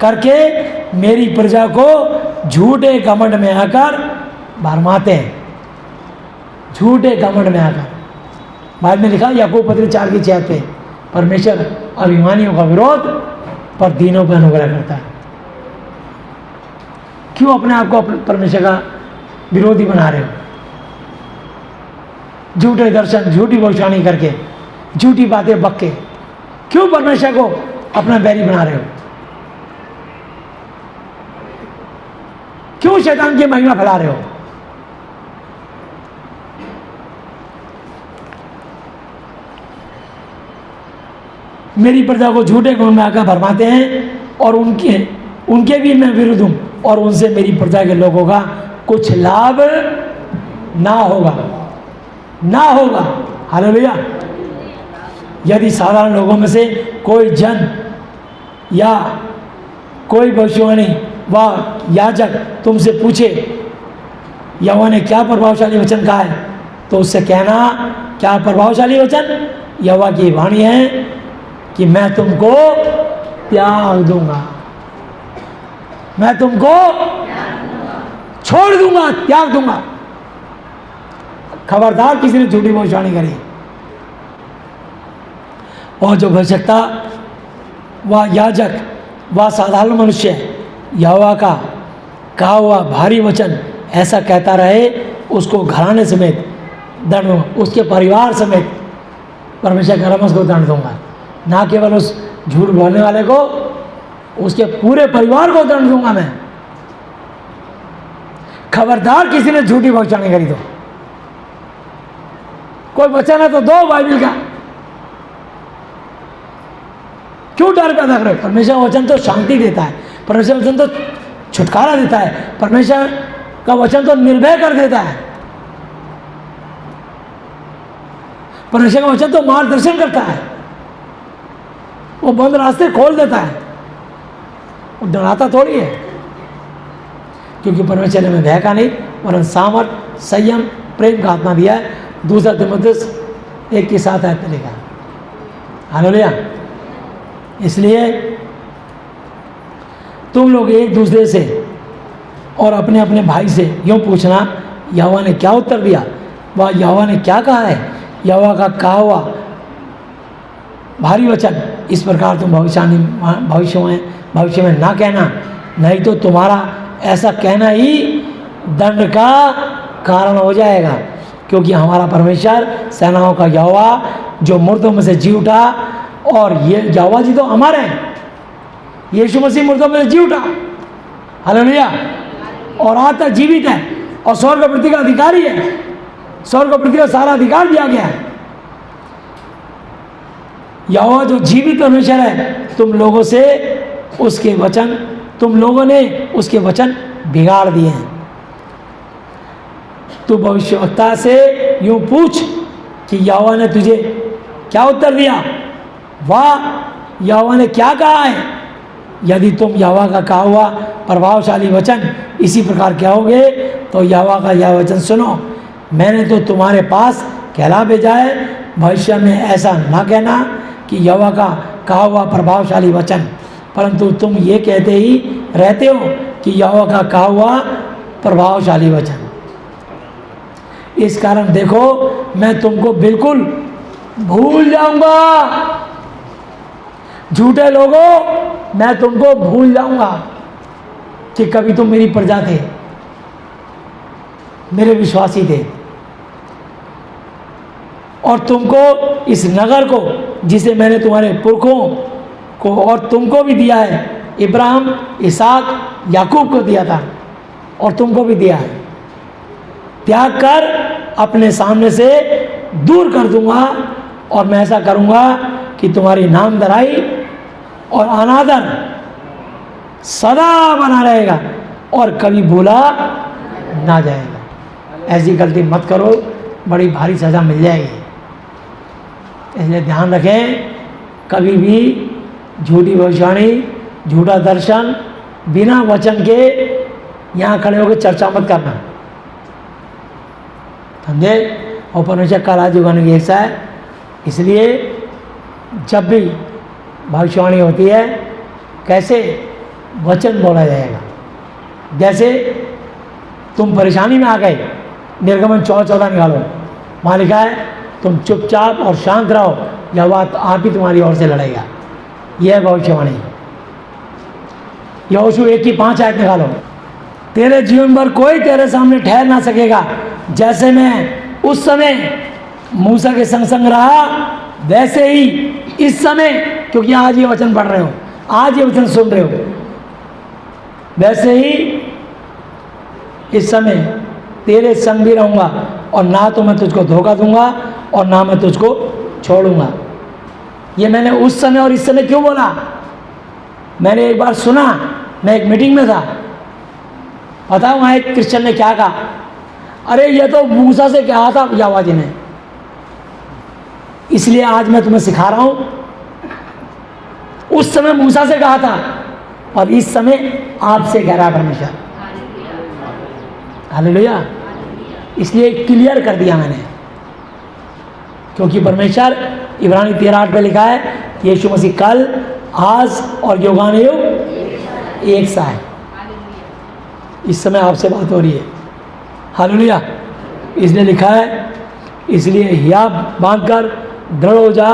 करके मेरी प्रजा को झूठे घमंड में आकर भरमाते हैं। झूठे घमंड में आकर, बाद में लिखा याकूब पत्री 4:6 पे, परमेश्वर अभिमानियों का विरोध पर दीनों पर अनुग्रह करता है। क्यों अपने आप को परमेश्वर का विरोधी बना रहे हो? झूठे दर्शन, झूठी भविष्यवाणी करके, झूठी बातें बक के क्यों परमेश्वर को अपना बैरी बना रहे हो? क्यों शैतान की महिमा फैला रहे हो? मेरी प्रजा को झूठे गुण में आकर भरमाते हैं और उनके भी मैं विरुद्ध हूं और उनसे मेरी प्रजा के लोगों का कुछ लाभ ना होगा। हालेलुया। यदि साधारण लोगों में से कोई जन या कोई भविष्यवाणी व याजक तुमसे पूछे यहोवा ने क्या प्रभावशाली वचन कहा है, तो उससे कहना, क्या प्रभावशाली वचन? यहोवा की वाणी है कि मैं तुमको त्याग दूंगा, मैं तुमको छोड़ दूंगा, त्याग दूंगा। खबरदार किसी ने झूठी भविष्यवाणी करी। और जो भविष्यता व याजक व साधारण मनुष्य यहोवा का कहा हुआ भारी वचन ऐसा कहता रहे, उसको घराने समेत दंड दूंगा, उसके परिवार समेत परमेश्वर का रमस को दंड दूंगा। ना केवल उस झूठ बोलने वाले को, उसके पूरे परिवार को दंड दूंगा मैं। खबरदार किसी ने झूठी भविष्यवाणी करी तो कोई वचन है तो दो बाइबल का। क्यों डर पैदा कर रहे हो? परमेश्वर का वचन तो शांति देता है, परमेश्वर का वचन तो छुटकारा देता है, परमेश्वर का वचन तो निर्भय कर देता है, परमेश्वर का वचन तो मार्गदर्शन करता है, वो बंद रास्ते खोल देता है, वो डराता थोड़ी है। क्योंकि परमेश्वर ने हमें भय का नहीं वरन सामर्थ, संयम, प्रेम का आत्मा दिया है। 2 तीमुथियुस 1:7 में लिखा। हालेलुया। इसलिए तुम लोग एक दूसरे से और अपने अपने भाई से यूँ पूछना, यहोवा ने क्या उत्तर दिया, वह यहोवा ने क्या कहा है। यहोवा का कहा हुआ भारी वचन इस प्रकार तुम भविष्य में ना कहना, नहीं तो तुम्हारा ऐसा कहना ही दंड का कारण हो जाएगा। क्योंकि हमारा परमेश्वर सेनाओं का यहोवा जो मुर्दों में से जी उठा, और ये यहोवा जी तो हमारे हैं, यीशु मसीह मुर्दों में से जी उठा, हालेलुया, और आज तक जीवित है और स्वर्ग पृथ्वी का अधिकारी है, स्वर्ग पृथ्वी का सारा अधिकार दिया गया है। यहोवा जो जीवित परमेश्वर है, तुम लोगों ने उसके वचन बिगाड़ दिए हैं। तू भविष्यवक्ता से यूं पूछ कि यहोवा ने तुझे क्या उत्तर दिया, वाह यहोवा ने क्या कहा है। यदि तुम यहोवा का कहा हुआ प्रभावशाली वचन इसी प्रकार कहोगे तो यहोवा का यह वचन सुनो, मैंने तो तुम्हारे पास कहला भेजा है, भविष्य में ऐसा ना कहना कि यहोवा का कहा हुआ प्रभावशाली वचन, परंतु तुम ये कहते ही रहते हो कि यहोवा का कहा हुआ प्रभावशाली वचन। इस कारण देखो मैं तुमको बिल्कुल भूल जाऊंगा, झूठे लोगों मैं तुमको भूल जाऊंगा कि कभी तुम मेरी प्रजा थे, मेरे विश्वासी थे, और तुमको इस नगर को जिसे मैंने तुम्हारे पुरखों को और तुमको भी दिया है, इब्राहिम, इसहाक, याकूब को दिया था और तुमको भी दिया है, त्याग कर अपने सामने से दूर कर दूंगा। और मैं ऐसा करूंगा कि तुम्हारी नामधराई और अनादर सदा बना रहेगा। और कभी भूला ना जाएगा। ऐसी गलती मत करो, बड़ी भारी सज़ा मिल जाएगी। इसलिए ध्यान रखें, कभी भी झूठी भविष्यवाणी, झूठा दर्शन, बिना वचन के यहाँ खड़े होकर चर्चा मत करना, समझे। और परमेश्वर का राज्य युगानुयुग की इच्छा है। इसलिए जब भी भविष्यवाणी होती है, कैसे वचन बोला जाएगा। जैसे तुम परेशानी में आ गए, निर्गमन 14 निकालो, वहाँ लिखा है तुम चुपचाप और शांत रहो, यह बात आप ही तुम्हारी ओर से लड़ेगा। यह है भविष्यवाणी। यहोशू 1:5 आयत निकालो, तेरे जीवन भर कोई तेरे सामने ठहर ना सकेगा, जैसे मैं उस समय मूसा के संग संग रहा, वैसे ही इस समय, क्योंकि आज ये वचन पढ़ रहे हो, आज ये वचन सुन रहे हो, वैसे ही इस समय तेरे संग भी रहूँगा, और ना तो मैं तुझको धोखा दूंगा और ना मैं तुझको छोड़ूंगा। ये मैंने उस समय और इस समय क्यों बोला? मैंने एक बार सुना, मैं एक मीटिंग में था, पता वहाँ एक क्रिश्चियन ने क्या कहा, अरे ये तो मूसा से कहा था यहोवा जी ने। इसलिए आज मैं तुम्हें सिखा रहा हूँ, उस समय मूसा से कहा था और इस समय आपसे कह रहा है परमेश्वर। हालेलुया। इसलिए क्लियर कर दिया मैंने, क्योंकि परमेश्वर इब्रानी 13:8 पे लिखा है यीशु मसीह कल, आज और युगानुयुग एक सा है। इस समय आपसे बात हो रही है। हालेलुया। इसलिए लिखा है, इसलिए हियाव बांधकर दृढ़ हो जा,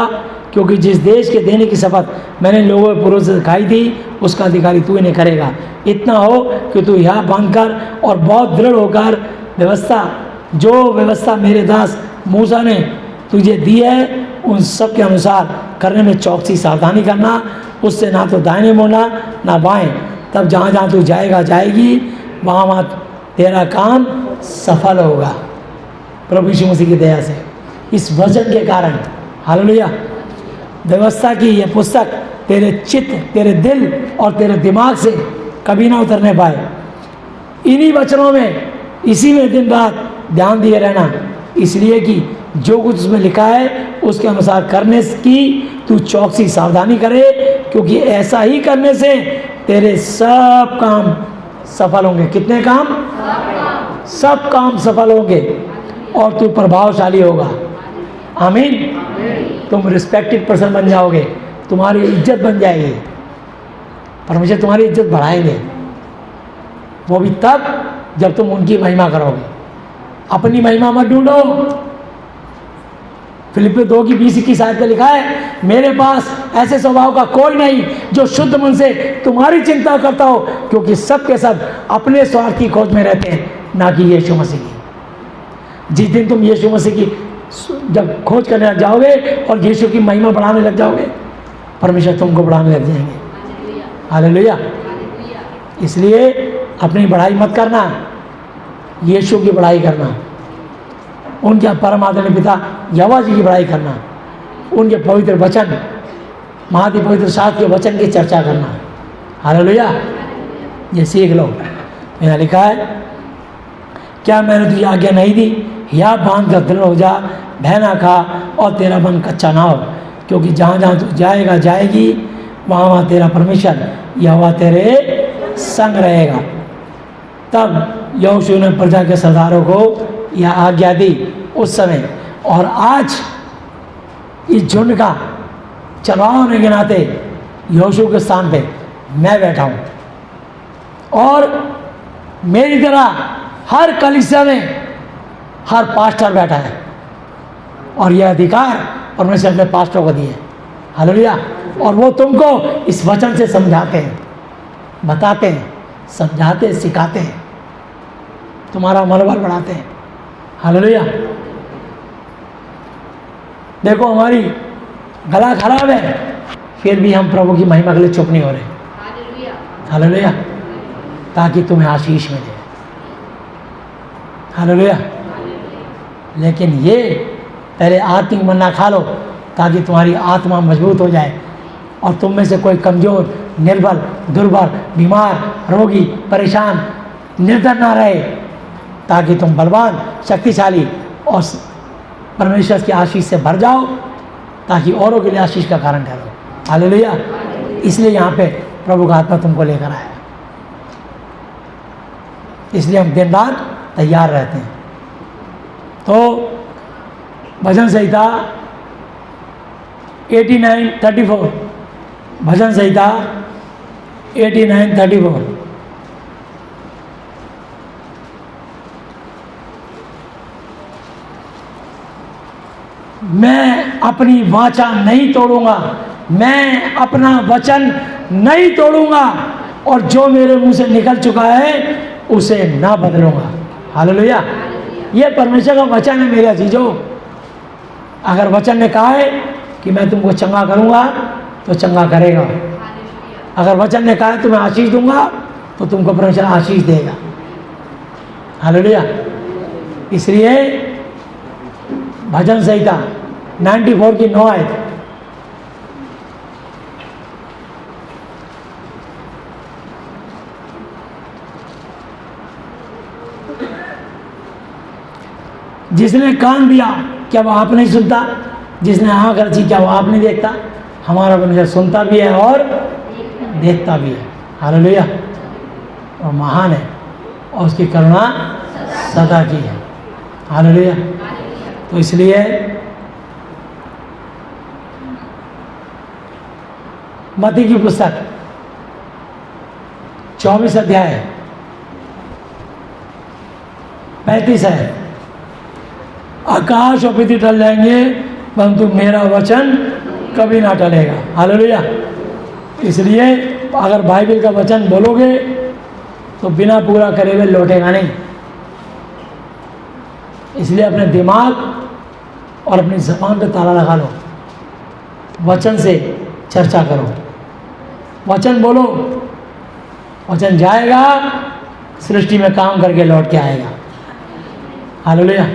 क्योंकि जिस देश के देने की शपथ मैंने लोगों के पूर्वज से दिखाई थी, उसका अधिकारी तू इन्हें करेगा। इतना हो कि तू हियाव बांधकर और बहुत दृढ़ होकर जो व्यवस्था मेरे दास मूसा ने तुझे दी है, उन सब के अनुसार करने में चौकसी सावधानी करना, उससे ना तो दाहिने मुड़ना ना बाएं, तब जहाँ जहाँ तू जाएगा जाएगी, वहाँ वहाँ तेरा काम सफल होगा। प्रभु यीशु मसीह की दया से, इस वचन के कारण, हालेलुया, व्यवस्था की यह पुस्तक तेरे चित्त, तेरे दिल और तेरे दिमाग से कभी ना उतरने पाए। इन्हीं वचनों में, इसी में दिन रात ध्यान दिए रहना, इसलिए कि जो कुछ उसमें लिखा है उसके अनुसार करने की तू चौकसी सावधानी करे, क्योंकि ऐसा ही करने से तेरे सब काम सफल होंगे। कितने काम? सब काम सफल होंगे और तू प्रभावशाली होगा। आमीन। तुम रिस्पेक्टेड पर्सन बन जाओगे, तुम्हारी इज्जत बन जाएगी, परमेश्वर तुम्हारी इज्जत बढ़ाएंगे, वो भी तब जब तुम उनकी महिमा करोगे। अपनी महिमा मत ढूंढो। फिलिप्पियों 2:20-21 आयत में लिखा है, मेरे पास ऐसे स्वभाव का कोई नहीं जो शुद्ध मन से तुम्हारी चिंता करता हो, क्योंकि सब के सब अपने स्वार्थ की खोज में रहते हैं, ना कि यीशु मसीह की। जिस दिन तुम यीशु मसीह की जब खोज करने लग जाओगे और यीशु की महिमा बढ़ाने लग जाओगे, परमेश्वर तुमको बढ़ाने लग जाएंगे। हालेलुया। इसलिए अपनी बढ़ाई मत करना, यीशु की बढ़ाई करना, उनके परम आदरणीय पिता यहोवा जी की बढ़ाई करना, उनके पवित्र वचन, महाति पवित्र शास्त्र के वचन की चर्चा करना। हालेलुया। ये सीख लो। यहाँ लिखा है, क्या मैंने तुझे आज्ञा नहीं दी, या बांध कर दृढ़ हो जा, भय ना खा और तेरा मन कच्चा ना हो, क्योंकि जहाँ जहाँ तू जाएगा जाएगी, वहाँ वहाँ तेरा परमेश्वर यहोवा तेरे संग रहेगा। तब यहोशू ने प्रजा के सरदारों को यह आज्ञा दी उस समय, और आज इस झुंड का चलाव होने के नाते यहोशू के स्थान पे मैं बैठा हूँ, और मेरी तरह हर कलीसिया में हर पास्टर बैठा है, और यह अधिकार परमेश्वर ने पास्टर को दिए। हालेलुया। और वो तुमको इस वचन से समझाते हैं, बताते हैं, समझाते हैं, सिखाते हैं, तुम्हारा मनोबल बढ़ाते हैं। हालेलुया। देखो हमारी गला खराब है, फिर भी हम प्रभु की महिमा के लिए चुप नहीं हो रहे। हालेलुया। ताकि तुम्हें आशीष मिले। हालेलुया। लेकिन ये पहले आत्मिक मन्ना खा लो, ताकि तुम्हारी आत्मा मजबूत हो जाए और तुम में से कोई कमज़ोर, निर्बल, दुर्बल, बीमार, रोगी, परेशान निर्धन ना रहे, ताकि तुम बलवान, शक्तिशाली और परमेश्वर की आशीष से भर जाओ, ताकि औरों के लिए आशीष का कारण ठहरो। हालेलुया। इसलिए यहाँ पे प्रभु का आत्मा तुमको लेकर आया, इसलिए हम दिन रात तैयार रहते हैं। तो भजन संहिता 89:34, भजन संहिता 89:34। मैं अपनी वाचा नहीं तोड़ूंगा, मैं अपना वचन नहीं तोड़ूंगा, और जो मेरे मुंह से निकल चुका है उसे ना बदलूंगा। हालेलुया। ये परमेश्वर का वचन है मेरे अजीजों। अगर वचन ने कहा है कि मैं तुमको चंगा करूंगा तो चंगा करेगा। अगर वचन ने कहा है तुम्हें आशीष दूंगा तो तुमको परमेश्वर आशीष देगा। हालेलुया। इसलिए भजन संहिता 94 की 9 आयत, जिसने कान दिया क्या वो आप नहीं सुनता, जिसने आँख रची क्या वो आप नहीं देखता। हमारा परमेश्वर सुनता भी है और देखता भी है। हालेलुया। और महान है और उसकी करुणा सदा की है। हालेलुया। तो इसलिए मत्ती की पुस्तक 24 अध्याय 35 है, आकाश और पृथ्वी टल जाएंगे परंतु मेरा वचन कभी ना टलेगा। हालेलुया। इसलिए अगर बाइबल का वचन बोलोगे तो बिना पूरा करे हुए लौटेगा नहीं। इसलिए अपने दिमाग और अपनी ज़बान पे ताला लगा लो, वचन से चर्चा करो, वचन बोलो, वचन जाएगा सृष्टि में काम करके लौट के आएगा। हालेलुया।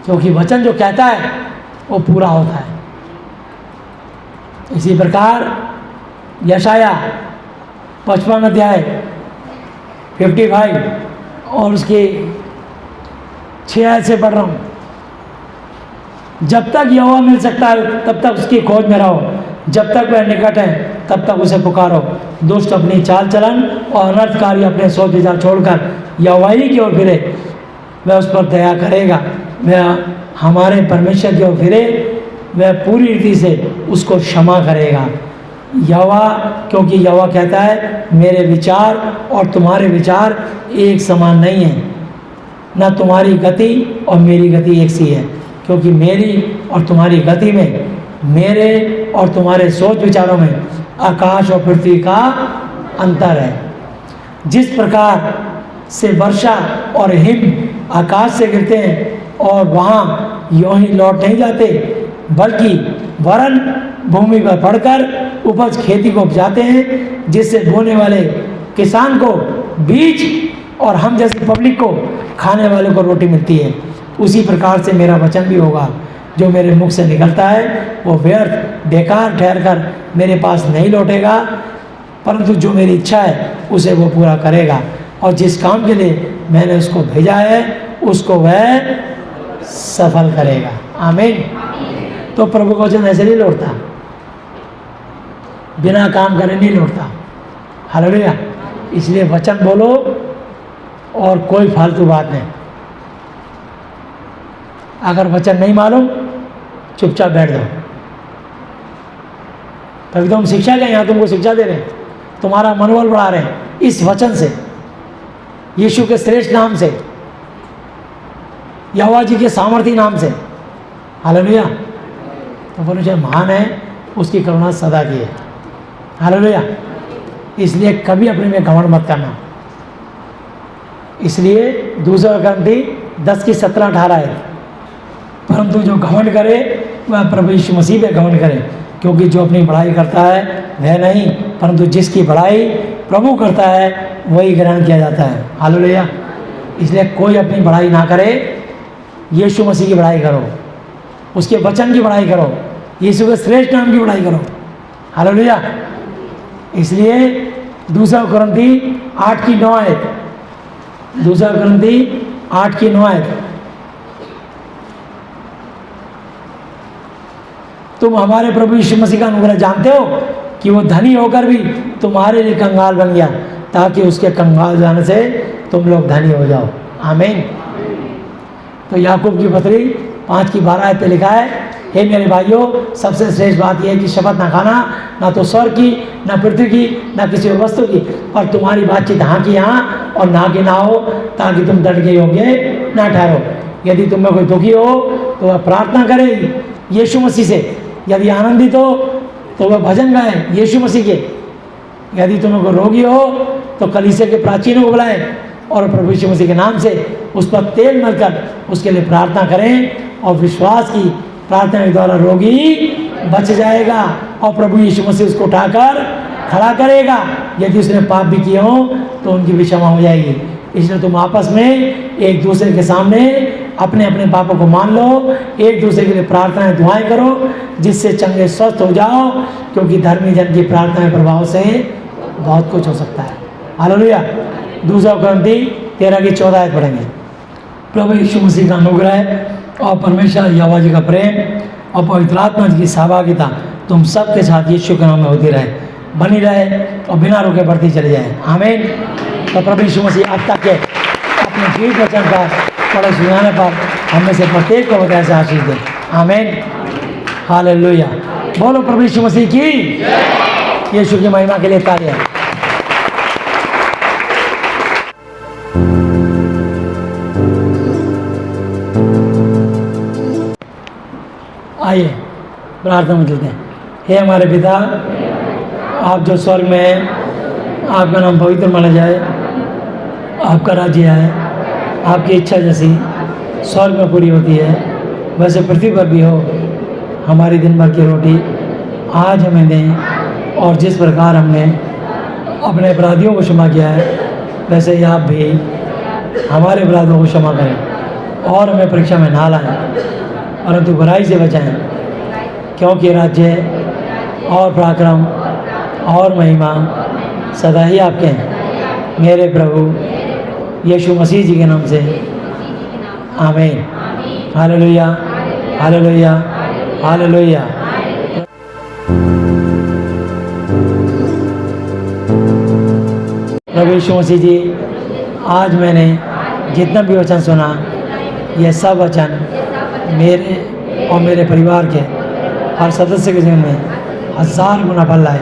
क्योंकि वचन जो कहता है वो पूरा होता है। इसी प्रकार यशाया 55 अध्याय 55 और उसके 6 आयत से पढ़ रहा हूँ। जब तक यहोवा मिल सकता है तब तक उसकी खोज में रहो, जब तक वह निकट है तब तक उसे पुकारो। दुष्ट अपनी चाल चलन और अनर्थकारी अपने सोच विचार छोड़कर यहोवा ही की ओर फिरे, वह उस पर दया करेगा। वह हमारे परमेश्वर की ओर फिरे, वह पूरी रीति से उसको क्षमा करेगा। यहोवा, क्योंकि यहोवा कहता है मेरे विचार और तुम्हारे विचार एक समान नहीं है, न तुम्हारी गति और मेरी गति एक सी है। क्योंकि मेरी और तुम्हारी गति में, मेरे और तुम्हारे सोच विचारों में आकाश और पृथ्वी का अंतर है। जिस प्रकार से वर्षा और हिम आकाश से गिरते हैं और वहाँ यूं ही लौट नहीं जाते, बल्कि वरन भूमि पर पड़कर उपज खेती को उपजाते हैं, जिससे बोने वाले किसान को बीज और हम जैसे पब्लिक को, खाने वाले को रोटी मिलती है, उसी प्रकार से मेरा वचन भी होगा जो मेरे मुख से निकलता है वो व्यर्थ बेकार ठहरकर मेरे पास नहीं लौटेगा, परंतु जो मेरी इच्छा है उसे वो पूरा करेगा, और जिस काम के लिए मैंने उसको भेजा है उसको वह सफल करेगा। आमीन। तो प्रभु का वचन ऐसे नहीं लौटता, बिना काम करे नहीं लौटता। हालेलुया। इसलिए वचन बोलो और कोई फालतू बात नहीं। अगर वचन नहीं मालूम चुपचाप बैठ जाओ। कभी तो हम शिक्षा के यहाँ तुमको शिक्षा दे रहे हैं, तुम्हारा मनोबल बढ़ा रहे हैं इस वचन से, यीशु के श्रेष्ठ नाम से, यहोवा जी के सामर्थी नाम से। हालेलुया। तो परमेश्वर महान है, उसकी करुणा सदा की है। हालेलुया। इसलिए कभी अपने में घमंड मत करना। इसलिए 2 Corinthians 10 की 17-18 है, परंतु जो घमंड करे वह प्रभु यीशु मसीह पे घमंड करे, क्योंकि जो अपनी बड़ाई करता है वह नहीं, परंतु जिसकी बड़ाई प्रभु करता है वही ग्रहण किया जाता है। हालेलुया। इसलिए कोई अपनी बड़ाई ना करे, यीशु मसीह की बड़ाई करो, उसके वचन की बड़ाई करो, यीशु के श्रेष्ठ नाम की बड़ाई करो। हालेलुया। इसलिए दूसरा कुरिन्थी 8 की 9 आयत, दूसरा कुरिन्थी 8 की 9 आयत। तुम हमारे प्रभु यीशु मसीह का अनुग्रह जानते हो कि वो धनी होकर भी तुम्हारे लिए कंगाल बन गया, ताकि उसके कंगाल जाने से तुम लोग धनी हो जाओ। आमीन। तो याकूब की पत्री 5 की 12 आयत पे लिखा है, हे मेरे भाइयों, सबसे श्रेष्ठ बात यह है कि शपथ ना खाना, ना तो स्वर्ग की, ना पृथ्वी की, ना किसी वस्तु की, और तुम्हारी बातचीत हाँ की हाँ और ना की ना हो, ताकि तुम दंड के योग्य ना ठहरो। यदि तुम में कोई दुखी हो तो वह प्रार्थना करे यीशु मसीह से, यदि आनंदित हो तो वह भजन गाए यीशु मसीह के, यदि तुम्हें कोई रोगी हो तो कलीसिया के प्राचीनों को बुलाएं और प्रभु यीशु मसीह के नाम से उस पर तेल मलकर उसके लिए प्रार्थना करें, और विश्वास की प्रार्थना के द्वारा रोगी बच जाएगा और प्रभु यीशु मसीह उसको उठाकर खड़ा करेगा। यदि उसने पाप भी किए हो तो उनकी भी क्षमा हो जाएगी। इसलिए तुम आपस में एक दूसरे के सामने अपने अपने पापों को मान लो, एक दूसरे के लिए प्रार्थनाएं दुआएं करो, जिससे चंगे स्वस्थ हो जाओ, क्योंकि धर्मी जन की प्रार्थना के प्रभाव से बहुत कुछ हो सकता है। हालेलुया। दूसरा कुरिन्थी 13 की 14 आयत पढ़ेंगे। प्रभु यीशु मसीह का अनुग्रह और परमेश्वर यहोवा जी का प्रेम और पवित्र आत्मा जी की सहभागिता तुम सबके साथ यीशु के नाम में होती रहे, बनी रहे और बिना रुके बढ़ती चली जाए। आमीन। तो प्रभु यीशु मसीह अब तक के अपने जीवित वचन का पढ़े सुनाने पर हमें से प्रत्येक को बताया से आशीष दे। आमीन। हालेलुया। बोलो प्रभु यीशु मसीह की, यीशु की महिमा के लिए तालियां। आइए प्रार्थना में चलते हैं। हे हमारे पिता, आप जो स्वर्ग में हैं, आपका नाम पवित्र माना जाए, आपका राज्य आए, आपकी इच्छा जैसी स्वर्ग में पूरी होती है वैसे पृथ्वी पर भी हो। हमारी दिन भर की रोटी आज हमें दें, और जिस प्रकार हमने अपने अपराधियों को क्षमा किया है वैसे ही आप भी हमारे अपराधों को क्षमा करें, और हमें परीक्षा में ना लाएं परंतु बुराई से बचाएं, क्योंकि राज्य और पराक्रम और महिमा सदा ही आपके हैं, मेरे प्रभु यीशु मसीह जी के नाम से। आमीन। Hallelujah, hallelujah, hallelujah. प्रभु यीशु मसीह जी, आज मैंने जितना भी वचन सुना, ये सब वचन मेरे और मेरे परिवार के हर सदस्य के जीवन में 1000 गुना फल लाए।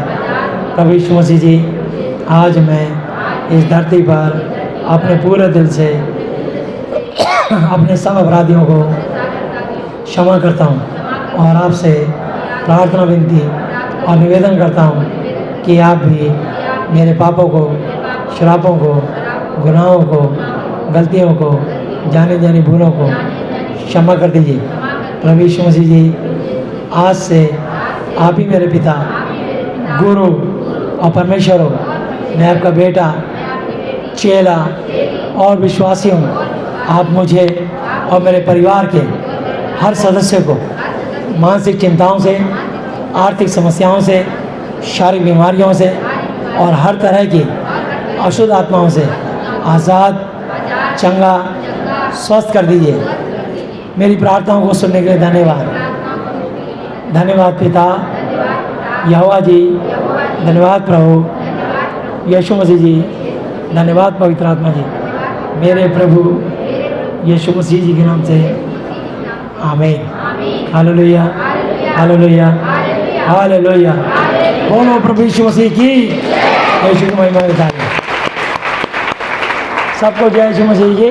प्रभु यीशु मसीह जी, आज मैं इस धरती पर अपने पूरे दिल से अपने सब अपराधियों को क्षमा करता हूँ, और आपसे प्रार्थना विनती और निवेदन करता हूँ कि आप भी मेरे पापों को, श्रापों को, गुनाहों को, गलतियों को, जाने जानी भूलों को क्षमा कर दीजिए। प्रभु यीशु मसीह जी, आज से आप ही मेरे पिता, गुरु और परमेश्वर हो। मैं आपका बेटा, चेला और विश्वासी हूँ। आप मुझे और मेरे परिवार के हर सदस्य को मानसिक चिंताओं से, आर्थिक समस्याओं से, शारीरिक बीमारियों से और हर तरह की अशुद्ध आत्माओं से आज़ाद, चंगा, स्वस्थ कर दीजिए। मेरी प्रार्थनाओं को सुनने के लिए धन्यवाद। धन्यवाद पिता यहोवा जी, धन्यवाद प्रभु यीशु मसीह जी, धन्यवाद पवित्र आत्मा जी, मेरे प्रभु यीशु मसीह जी के नाम से। आमीन। Hallelujah, hallelujah, hallelujah. बोलो प्रभु यीशु मसीह की, यीशु की महिमा बताइए। सबको जय यीशु मसीह की।